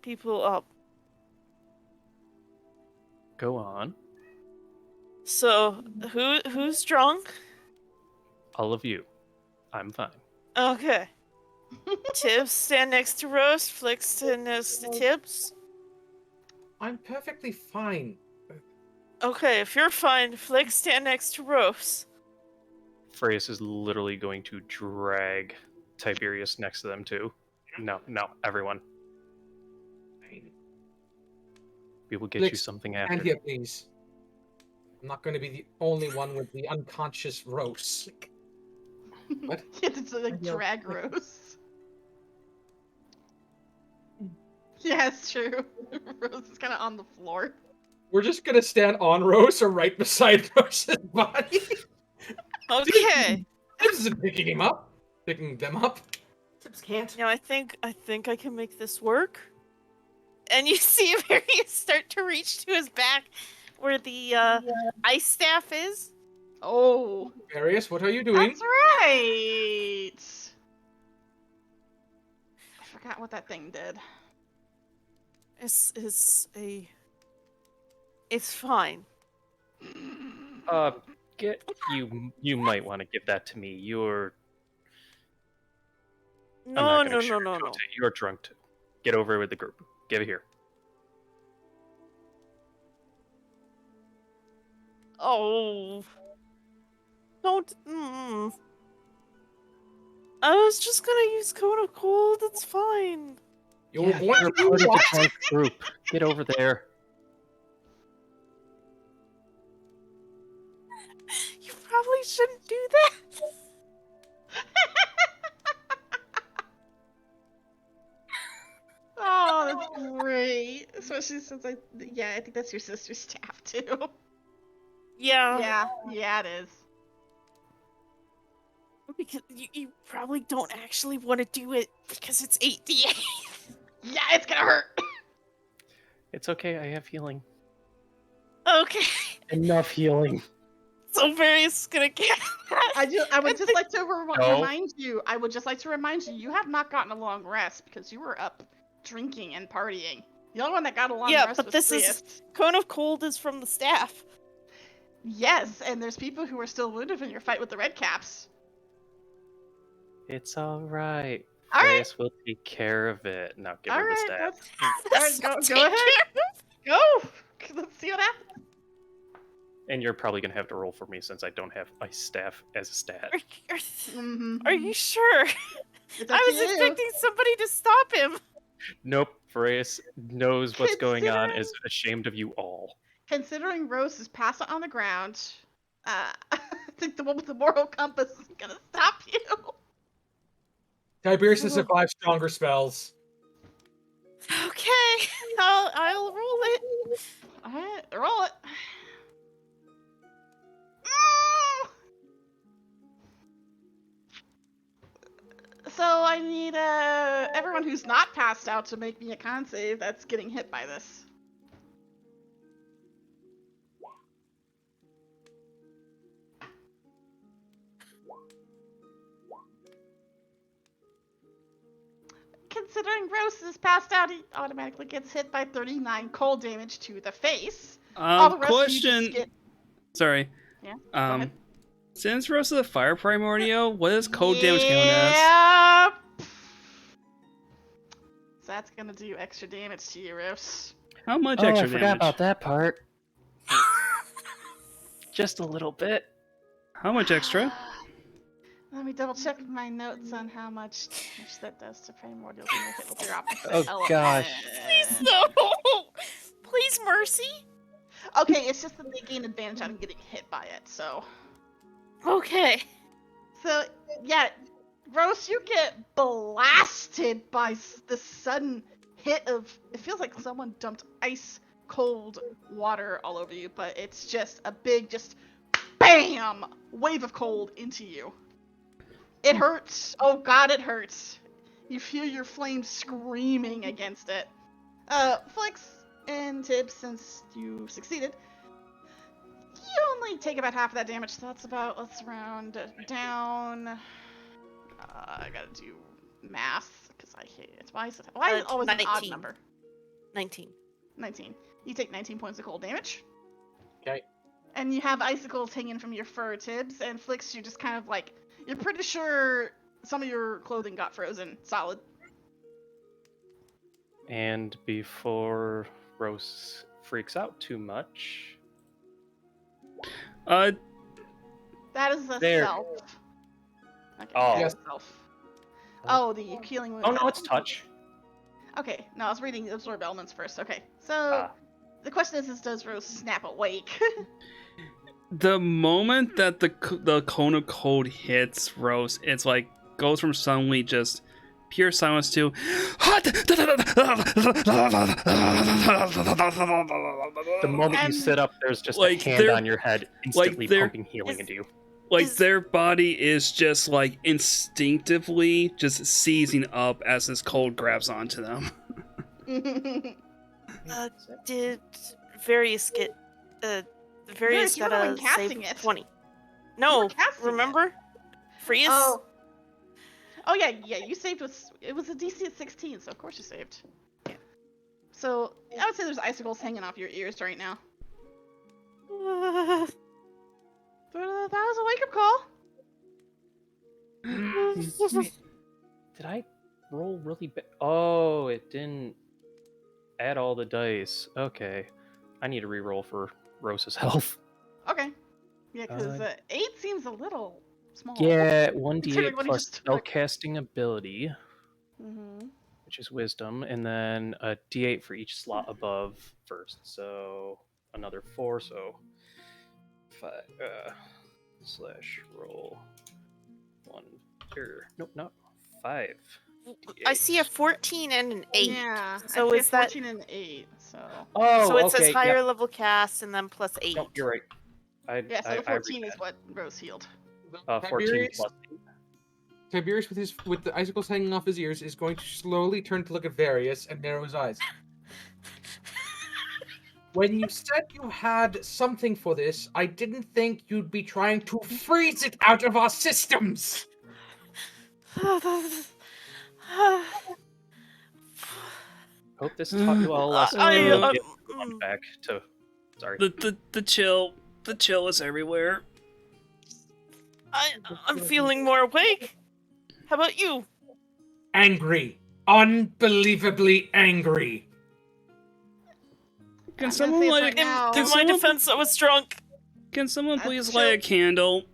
people up. Go on. So, who's drunk? All of you. I'm fine. Okay. Tibbs, stand next to Rose. Flick, stand next to Tibbs. I'm perfectly fine. Okay, if you're fine, Flick, stand next to Rose. Freya's is literally going to drag Tiberius next to them too. No, everyone. We will get you Blix, something Stand after. here, please. I'm not going to be the only one with the unconscious Rose. What? You have to like drag Rose. Yeah, it's true. Rose is kind of on the floor. We're just going to stand on Rose or right beside Rose's body. Okay. This isn't picking him up. Picking them up. Tips can't. Now I think I can make this work. And you see Varius start to reach to his back where the ice staff is. Oh, Arius, what are you doing? that's right. I forgot what that thing did. It's fine. You might want to give that to me. I'm No, not no, gonna no, no, sugarcoat no. it. You're drunk too. Get over it with the group. Give it here. Oh. Don't. I was just gonna use Cone of Cold. It's fine. You're going you're to do part of what? the drunk group. Get over there. You probably shouldn't do that. Oh, that's great. Especially since I think that's your sister's staff too. Yeah. Yeah, it is. Because you probably don't actually want to do it because it's 8d8. Yeah, it's gonna hurt. It's okay. I have healing. Okay. Enough healing. So Varius is gonna get. I would just like to No. remind you. I would just like to remind you. You have not gotten a long rest because you were up drinking and partying. The only one that got a long Yeah, rest but was this Priest. is Cone of Cold is from the staff. Yes, and there's people who are still wounded in your fight with the Red Caps. It's all right. All right. Freya's will take care of it. Now give All her the right, staff. go ahead. Go. Let's see what happens. And you're probably gonna have to roll for me since I don't have ice staff as a stat. Are you sure? It's up I to was you. expecting somebody to stop him. Nope. Freya's knows what's going on. Is ashamed of you all. Considering Rose is passed out on the ground, I think the one with the moral compass is gonna stop you. Tiberius has survived stronger spells. Okay, I'll roll it. All right, roll it. So I need everyone who's not passed out to make me a con save that's getting hit by this. Considering Rose is passed out, he automatically gets hit by 39 cold damage to the face. All the rest of you just Question. get... Sorry. Yeah, go ahead. Since Rose of the Fire Primordial, what is cold damage count as? Yeah. So that's gonna do extra damage to you, Rose. How much Oh, extra I forgot damage? about that part. Just a little bit. How much extra? Let me double check my notes on how much that does to primordials when you hit with your opposite Oh, element. gosh. Please no. Please mercy. Okay, it's just that they gain advantage on getting hit by it, so. Okay. So, yeah, Rose, you get blasted by the sudden hit of. It feels like someone dumped ice cold water all over you, but it's just a big, just BAM! Wave of cold into you. It hurts. Oh god, it hurts. You feel your flame screaming against it. Flex and Tibbs, since you succeeded, you only take about half of that damage, so that's about, let's round down. I gotta do math, because I hate it. Why is it always an odd 19. number? 19. 19. You take 19 points of cold damage. Okay. And you have icicles hanging from your fur, Tibbs, and Flix, you just kind of like, you're pretty sure some of your clothing got frozen solid. And before Rose freaks out too much, Uh, That is the There. self. Okay, Oh. Yes. self. Oh, the healing wound. oh no, it's touch. Okay, no, I was reading absorb elements first. Okay, so Ah. the question is does Rose snap awake? the moment that the cone of cold hits Rose, it's like goes from suddenly just pure silence to The moment you And- sit up, there's just Like, a hand they're- on your head, instantly they're- pumping healing into you. like Is- their body is just like instinctively just seizing up as this cold grabs onto them. Did Various get Various you were got the one a casting save it. 20? You No, were casting it. remember? Freeze. Oh yeah, you saved with, it was a DC of 16, so of course you saved. Yeah. So I would say there's icicles hanging off your ears right now. But that was a wake-up call. Did I roll really bad? Oh, it didn't add all the dice. Okay. I need to re-roll for Rose's health. Okay. Yeah, because Uh, 8 seems a little small. Yeah, Considering 1d8 what he plus just took. spellcasting ability, Mm-hmm. which is wisdom, and then a d8 for each slot above first. So another 4, so 5 slash roll 1 nope, not 5. I see a 14 and an 8. Yeah. So I see is that- 14 and 8. So Oh, so it okay, says higher yeah. level cast and then plus 8. Nope, you're right. yeah, so I the 14 read is what Rose healed. 14 Tiberius, plus. Tiberius with the icicles hanging off his ears is going to slowly turn to look at Various and narrow his eyes. When you said you had something for this, I didn't think you'd be trying to freeze it out of our systems. Hope this taught you all a lesson. I- and uh, get on back to. Sorry. The chill is everywhere. I'm feeling more awake. How about you? Angry. Unbelievably angry. Can I'm gonna someone say it's light? right now. In my defense, I was drunk. Can someone That's please chill. light a candle?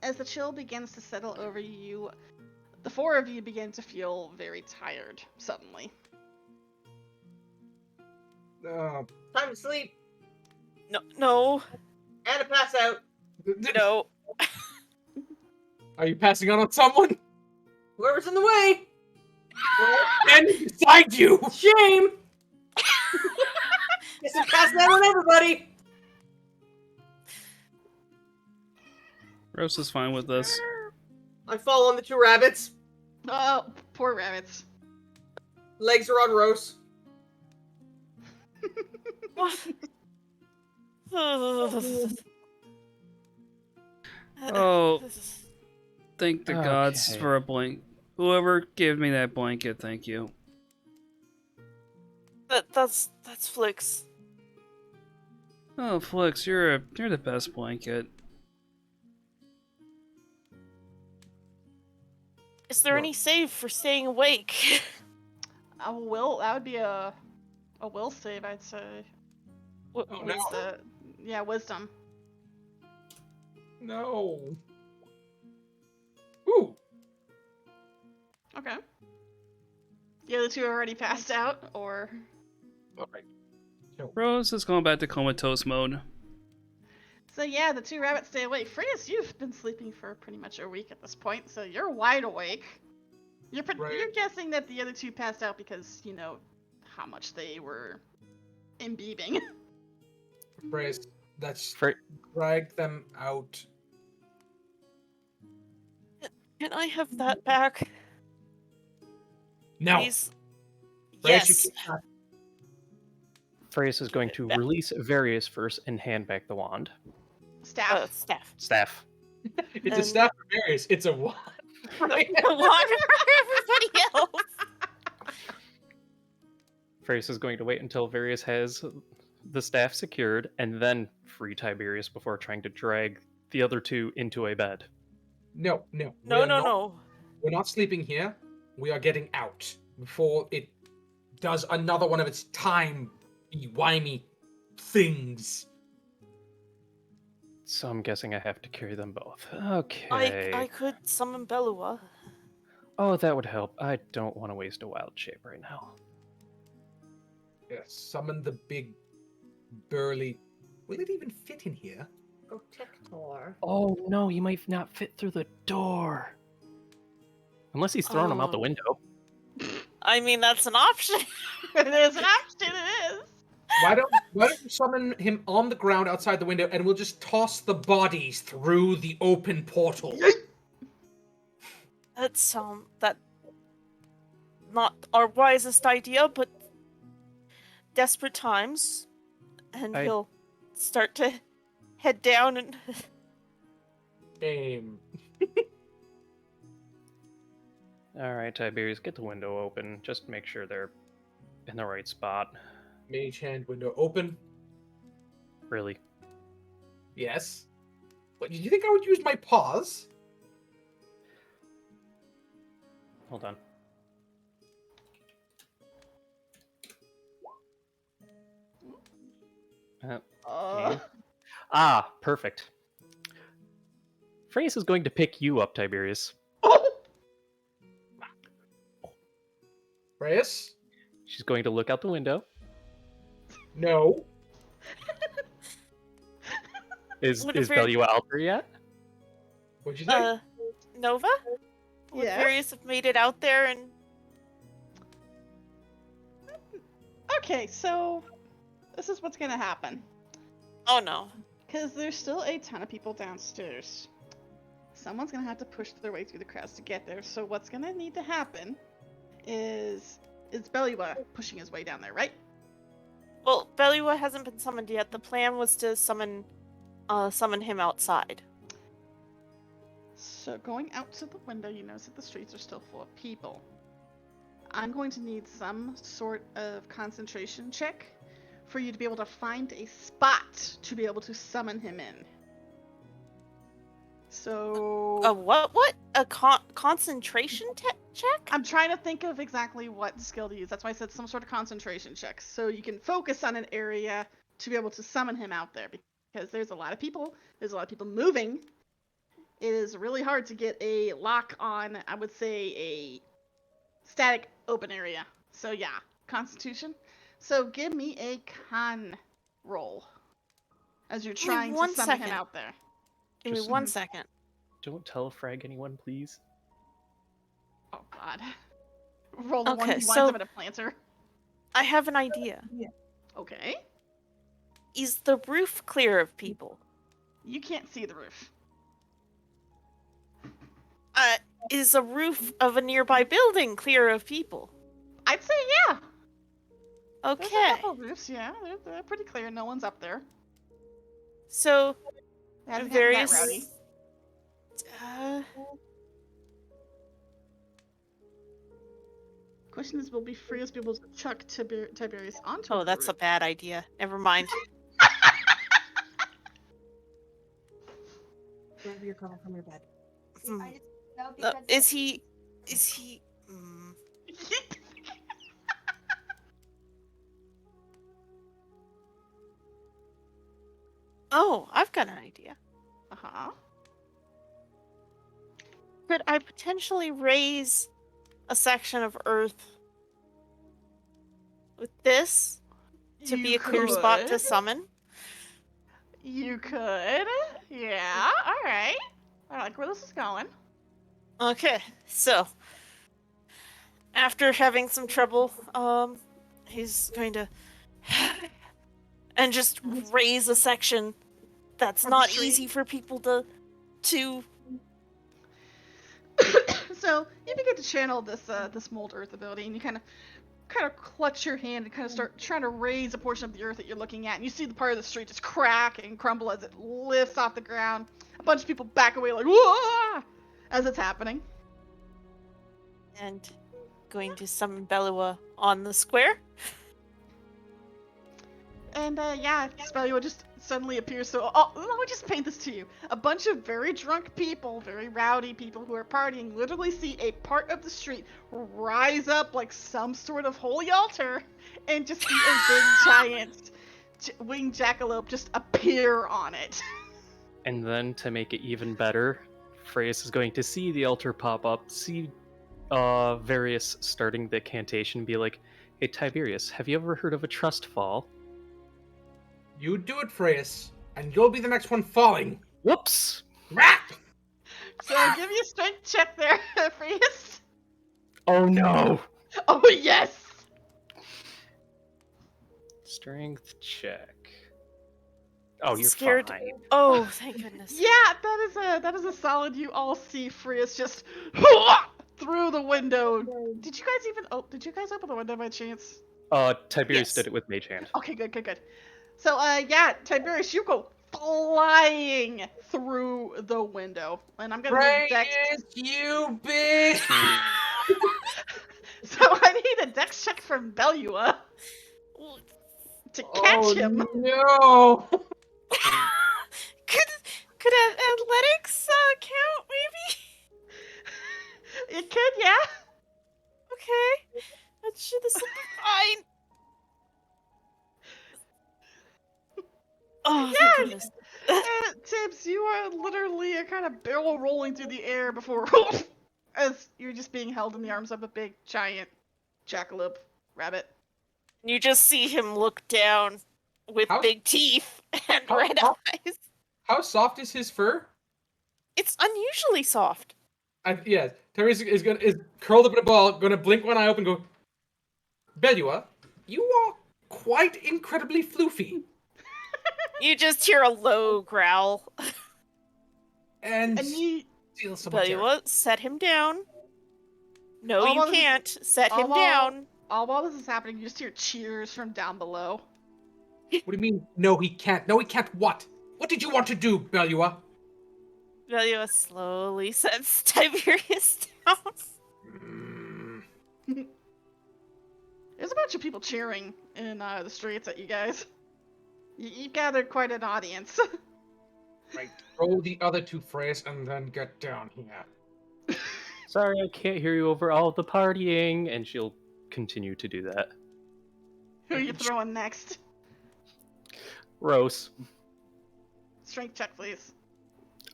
As the chill begins to settle over you, the 4 of you begin to feel very tired suddenly. Time to sleep No, and to pass out. no. Are you passing on someone? Whoever's in the way. And beside you. Shame. Guess I'm passing out on everybody. Rose is fine with this. I fall on the 2 rabbits. Oh, poor rabbits. Legs are on Rose. Oh, thank the gods Okay. for a blanket. Whoever gave me that blanket, thank you. That's Flix. Oh, Flix, you're the best blanket. Is there any save for staying awake? A will, that would be a will save, I'd say. Oh, no. Yeah, wisdom. No. Ooh. Okay. The other 2 are already passed out, or... All right. Rose is going back to comatose mode. So yeah, the 2 rabbits stay awake. Frias, you've been sleeping for pretty much a week at this point, so you're wide awake. You're Right. you're guessing that the other 2 passed out because, you know, how much they were imbibing. Brace, let's Fra- drag them out. Can I have that back? No. Please? Brace, Yes. you can't. Freya's is going to Back. release Various first and hand back the wand. Staff. Staff. Staff. It's a And- staff for Various. It's a wand. Right? Water for everybody else. Freya's is going to wait until Various has the staff secured and then free Tiberius before trying to drag the other two into a bed. No, no. No, we are no, not- no. We're not sleeping here. We are getting out before it does another one of its timey-wimey things. So I'm guessing I have to carry them both. Okay. I could summon Belua. Oh, that would help. I don't want to waste a wild shape right now. Yes, summon the big, burly. Will it even fit in here? Protector. Oh no, he might not fit through the door. Unless he's throwing him out the Oh. window. I mean, that's an option. It is an option, it is. Why don't you summon him on the ground outside the window, and we'll just toss the bodies through the open portal. That's that not our wisest idea, but desperate times, and he'll start to head down and Aim. Alright, Tiberius, get the window open. Just make sure they're in the right spot. Mage hand window open. Really. Yes. What, did you think I would use my paws? Hold on. Uh, Ah, perfect. Freya's is going to pick you up, Tiberius. oh! Reyes? She's going to look out the window. No. Is Would it Belua out there yet? What'd you say? Nova? Would Yeah? Various have made it out there and Okay, so this is what's gonna happen. oh no. Because there's still a ton of people downstairs. Someone's gonna have to push their way through the crowds to get there. So what's gonna need to happen is Belua pushing his way down there, right? Well, Belua hasn't been summoned yet. The plan was to summon him outside. So going out to the window, you notice that the streets are still full of people. I'm going to need some sort of concentration check for you to be able to find a spot to be able to summon him in. So A what? A concentration check? I'm trying to think of exactly what skill to use. That's why I said some sort of concentration check. So you can focus on an area to be able to summon him out there because there's a lot of people. There's a lot of people moving. It is really hard to get a lock on, I would say, a static open area. So yeah, Constitution. So give me a con roll as you're Give me trying to 1 summon him second. out there. Give me Just- 1 second. Don't telefrag anyone, please. Oh god. Roll the one Okay, he wants so- him at a planter. I have an idea. Okay. Is the roof clear of people? You can't see the roof. Is a roof of a nearby building clear of people? I'd say yeah. There's a Okay. couple roofs, yeah. They're pretty clear. No one's up there. So It hasn't gotten various that rowdy. Question is, will be free as people to chuck Tiberius onto Oh, the that's a roof? bad idea. Never mind. Wherever you're coming from your bed. Hmm. No, because Is he? Is he? Hmm. Oh, I've got an idea. Uh-huh. Could I potentially raise a section of Earth with this to be You a clear spot to could. summon? You could. Yeah, alright. I like where this is going. Okay, so after having some trouble, he's going to and just raise a section that's Of the not street? easy for people to So you begin to channel this mold earth ability, and you kind of clutch your hand and kind of start trying to raise a portion of the earth that you're looking at, and you see the part of the street just crack and crumble as it lifts off the ground. A bunch of people back away like, whoa, as it's happening. and going to summon Belua on the square. And yeah, Spellua just suddenly appears. So let me just paint this to you. A bunch of very drunk people, very rowdy people who are partying, literally see a part of the street rise up like some sort of holy altar, and just see a big giant winged jackalope just appear on it. And then to make it even better, Freya's is going to see the altar pop up, see Various starting the cantation, be like, "Hey Tiberius, have you ever heard of a trust fall?" You do it, Freyas, and you'll be the next one falling. Whoops! So give me a strength check there, Freas. Oh no! Oh yes. Strength check. Oh, you're Scared. fine. Oh, thank goodness. Yeah, that is a solid. You all see Freas just through the window. Did you guys open the window by chance? Tiberius Yes. did it with Mage Hand. Okay, good. So, yeah, Tiberius, you go flying through the window, and I'm gonna need Dex. Freyas, you bitch! So I need a Dex check from Belua to catch him. No! Could athletics count, maybe? It could, yeah. Okay. That should have been fine. Oh, Yeah. thank goodness. Tibbs, you are literally kind of barrel rolling through the air before, as you're just being held in the arms of a big giant jackalope rabbit. You just see him look down with How- big teeth and how- red how- eyes. How soft is his fur? It's unusually soft. Yeah, Tiberius is curled up in a ball, gonna blink one eye open and go, Belua, you are quite incredibly floofy. You just hear a low growl. And And you, steal some material. Belua, set him down. No, Oh, you well, can't. Set him well- down. all while this is happening, you just hear cheers from down below. What do you mean, no he can't? No he can't what? What did you want to do, Belua? Belua slowly sets Tiberius down. There's a bunch of people cheering in the streets at you guys. You've gathered quite an audience. Right, throw the other two Freyas and then get down here. Sorry, I can't hear you over all the partying, and she'll continue to do that. Who are you throwing next? Rose. Strength check, please.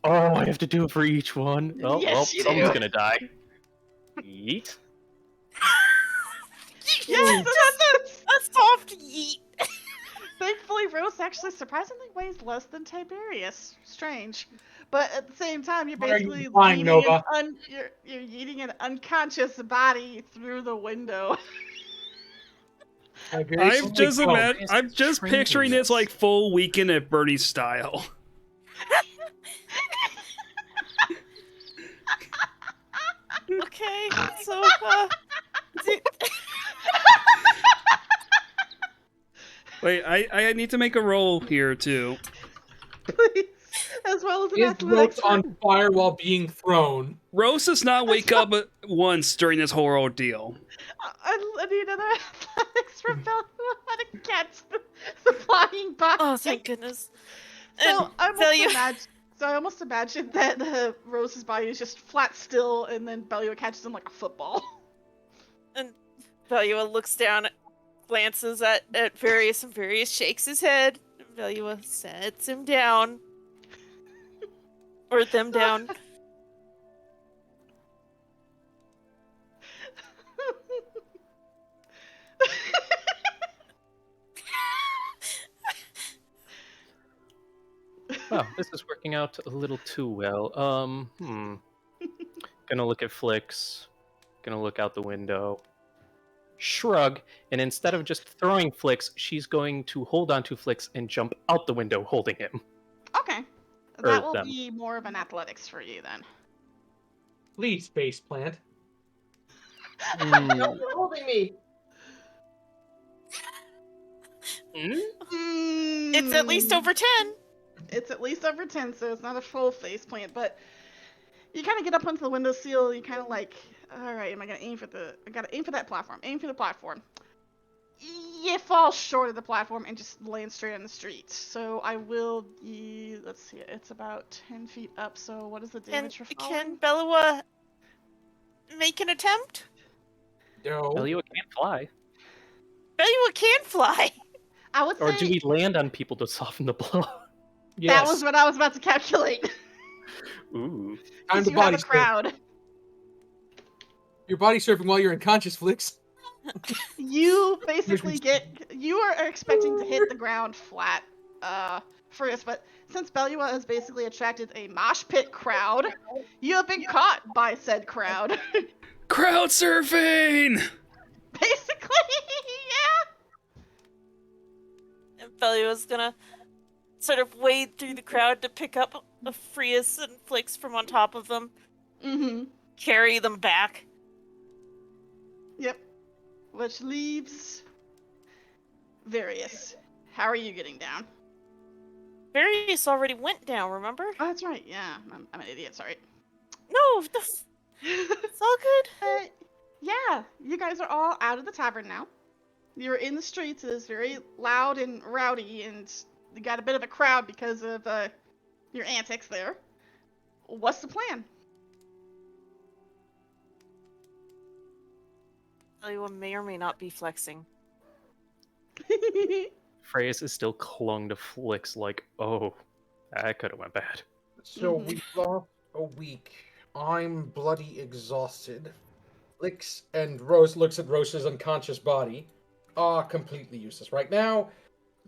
Oh, I have to do it for each one. Oh, Yes, well, you someone's do. gonna die. Yeet. Yes, that's A soft yeet. Thankfully, Rose actually surprisingly weighs less than Tiberius. Strange. But at the same time, you're What are you basically implying, yeeting Nova? you're yeeting an unconscious body through the window. Tiberius, I'm just God. I'm just Training picturing this. this like full Weekend at Bernie's style. Okay, so Wait, I need to make a roll here too. Please. As well as an Is athletics Rose on fire while being thrown? Rose does not wake up once during this whole ordeal. I need another athletics from Belua to catch the flying body. oh, thank goodness. So And I Belua- almost imagine that Rose's body is just flat still, and then Belua catches him like a football. Belua looks down, glances at Various, and Various shakes his head. Belua sets him down. Or them down. Wow, this is working out a little too well. Gonna look at Flicks. Gonna look out the window. shrug, and instead of just throwing Flix, she's going to hold onto Flix and jump out the window holding him. Okay. Or That will them. be more of an athletics for you then. Please, face plant. Mm, No, you're holding me. It's at least over 10. It's at least over 10, so it's not a full face plant, but you kind of get up onto the windowsill. You kind of like, all right, am I gonna aim for the? I gotta aim for that platform. Aim for the platform. You fall short of the platform and just land straight on the street. So I will. Let's see, it's about 10 feet up. So what is the damage for Can falling? Belua make an attempt? No. Belua can't fly. Belua can fly. I would say Or do we land on people to soften the blow? Yes. that was what I was about to calculate. Ooh. Time Because to you have body a surf. crowd. You're body surfing while you're unconscious, Flix. You basically you are expecting to hit the ground flat first, but since Belua has basically attracted a mosh pit crowd, you have been caught by said crowd. Crowd surfing! Basically, yeah. And Belua's gonna sort of wade through the crowd to pick up Frias and Flix from on top of them, Mm-hmm. carry them back. Yep. Which leaves Various. How are you getting down? Various already went down, remember? Oh, that's right. Yeah, I'm an idiot. Sorry. No, it's all good. Yeah, you guys are all out of the tavern now. You're in the streets. It is very loud and rowdy, and you got a bit of a crowd because of your antics there. What's the plan? Belua may or may not be flexing. Freya's is still clung to Flix like, oh, that could have went bad. So Mhm. we've lost a week. I'm bloody exhausted. Flix and Rose looks at Rose's unconscious body. Are completely useless. Right now,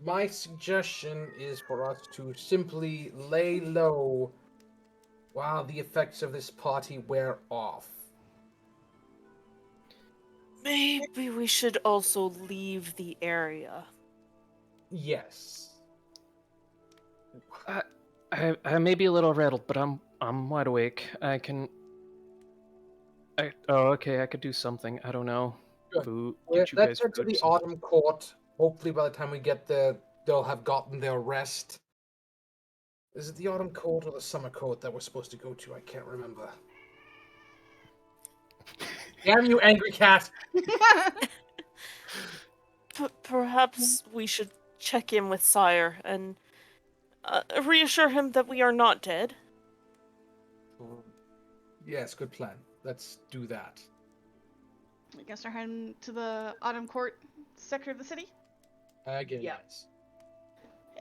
my suggestion is for us to simply lay low while the effects of this party wear off. Maybe we should also leave the area. Yes. I may be a little rattled, but I'm wide awake. I okay, I could do something. I don't know. Good. Food, Let's get you guys head to food, the something. Autumn Court. Hopefully by the time we get there, they'll have gotten their rest. Is it the Autumn Court or the Summer Court that we're supposed to go to? I can't remember. Damn you, angry cat! Perhaps we should check in with Sire and reassure him that we are not dead. Yes, good plan. Let's do that. I guess we're heading to the Autumn Court sector of the city. Again, Yeah. yes.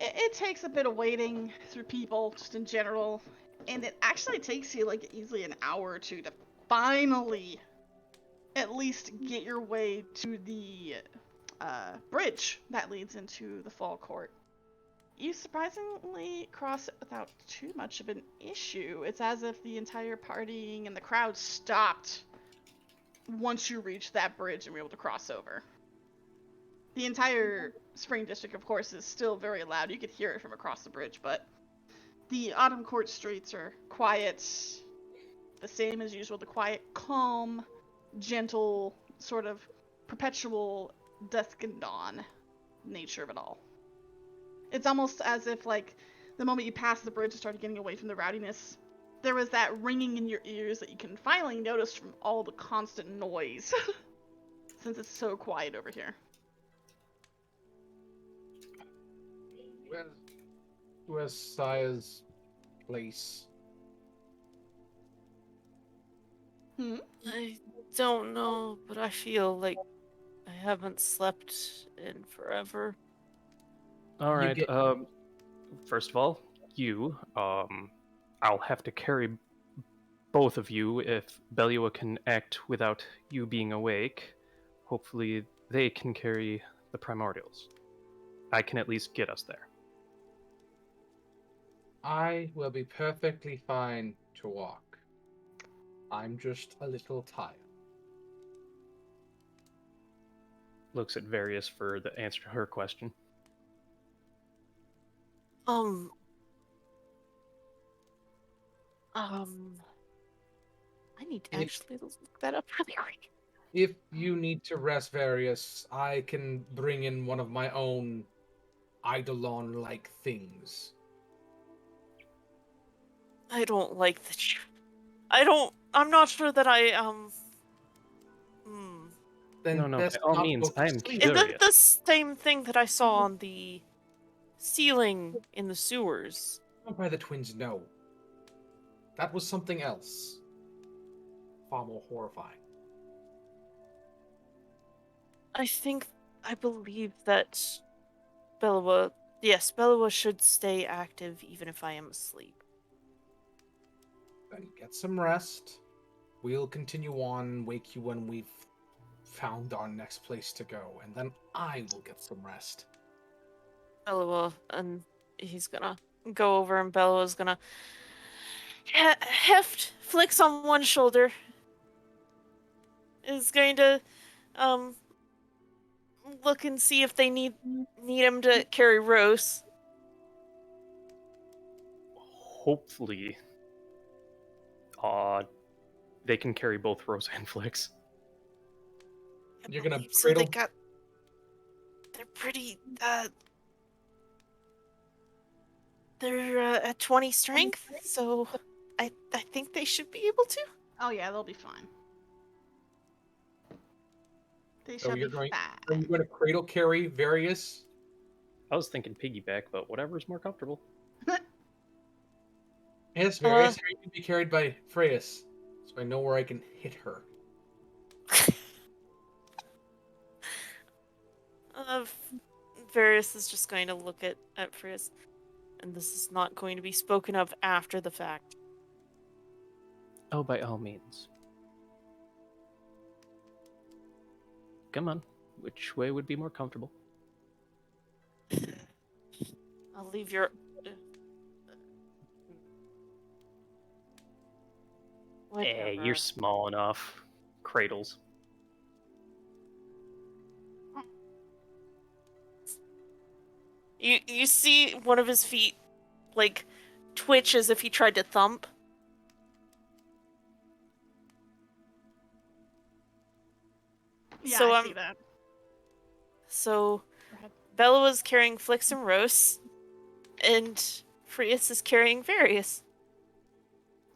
It takes a bit of wading through people, just in general, and it actually takes you like easily an hour or two to finally at least get your way to the bridge that leads into the Fall Court. You surprisingly cross it without too much of an issue. It's as if the entire partying and the crowd stopped once you reach that bridge and were able to cross over. The entire Spring District, of course, is still very loud. You could hear it from across the bridge, but the Autumn Court streets are quiet, the same as usual, the quiet, calm, gentle, sort of perpetual dusk and dawn nature of it all. It's almost as if, like, the moment you pass the bridge and started getting away from the rowdiness, there was that ringing in your ears that you can finally notice from all the constant noise, since it's so quiet over here. Where's Sire's place? I don't know, but I feel like I haven't slept in forever. All right. get- First of all, I'll have to carry both of you if Belua can act without you being awake. Hopefully, they can carry the primordials. I can at least get us there. I will be perfectly fine to walk. I'm just a little tired. looks at Various for the answer to her question. I need to If- actually look that up really quick. If you need to rest Various, I can bring in one of my own Eidolon-like things. I don't like the. I'm not sure that I Then No, by best all not means, go to I am sleep. Is curious. it the same thing that I saw on the ceiling in the sewers? Don't by the twins, no. That was something else. Far more horrifying. I believe that Bellowa should stay active even if I am asleep. Then get some rest. We'll continue on, wake you when we've found our next place to go, and then I will get some rest. Bellowa, and he's gonna go over, and Bellowa's gonna heft flicks on one shoulder. Is going to look and see if they need him to carry Rose. Hopefully, they can carry both Rose and Flix. You're gonna So they cradle? they're pretty they're at 20 strength, so I think they should be able to. Oh yeah, they'll be fine. They So shall you're be going. Are fine. you going to cradle carry Various? I was thinking piggyback, but whatever's more comfortable. Yes, Various. You can be carried by Freyas, so I know where I can hit her. Varys is just going to look at Frizz, and this is not going to be spoken of after the fact. Oh, by all means. Come on. Which way would be more comfortable? I'll leave your. Eh, Whatever. you're small enough. Cradles. You see one of his feet, like, twitch as if he tried to thump. Yeah, So, I see that. So, Go ahead. Bella was carrying Flix and Rose, and Frias is carrying Various.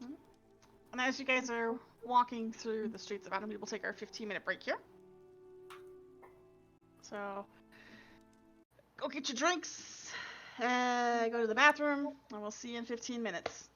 And as you guys are walking through the streets of Adam, we will take our 15-minute break here. So, go get your drinks, go to the bathroom, and we'll see you in 15 minutes.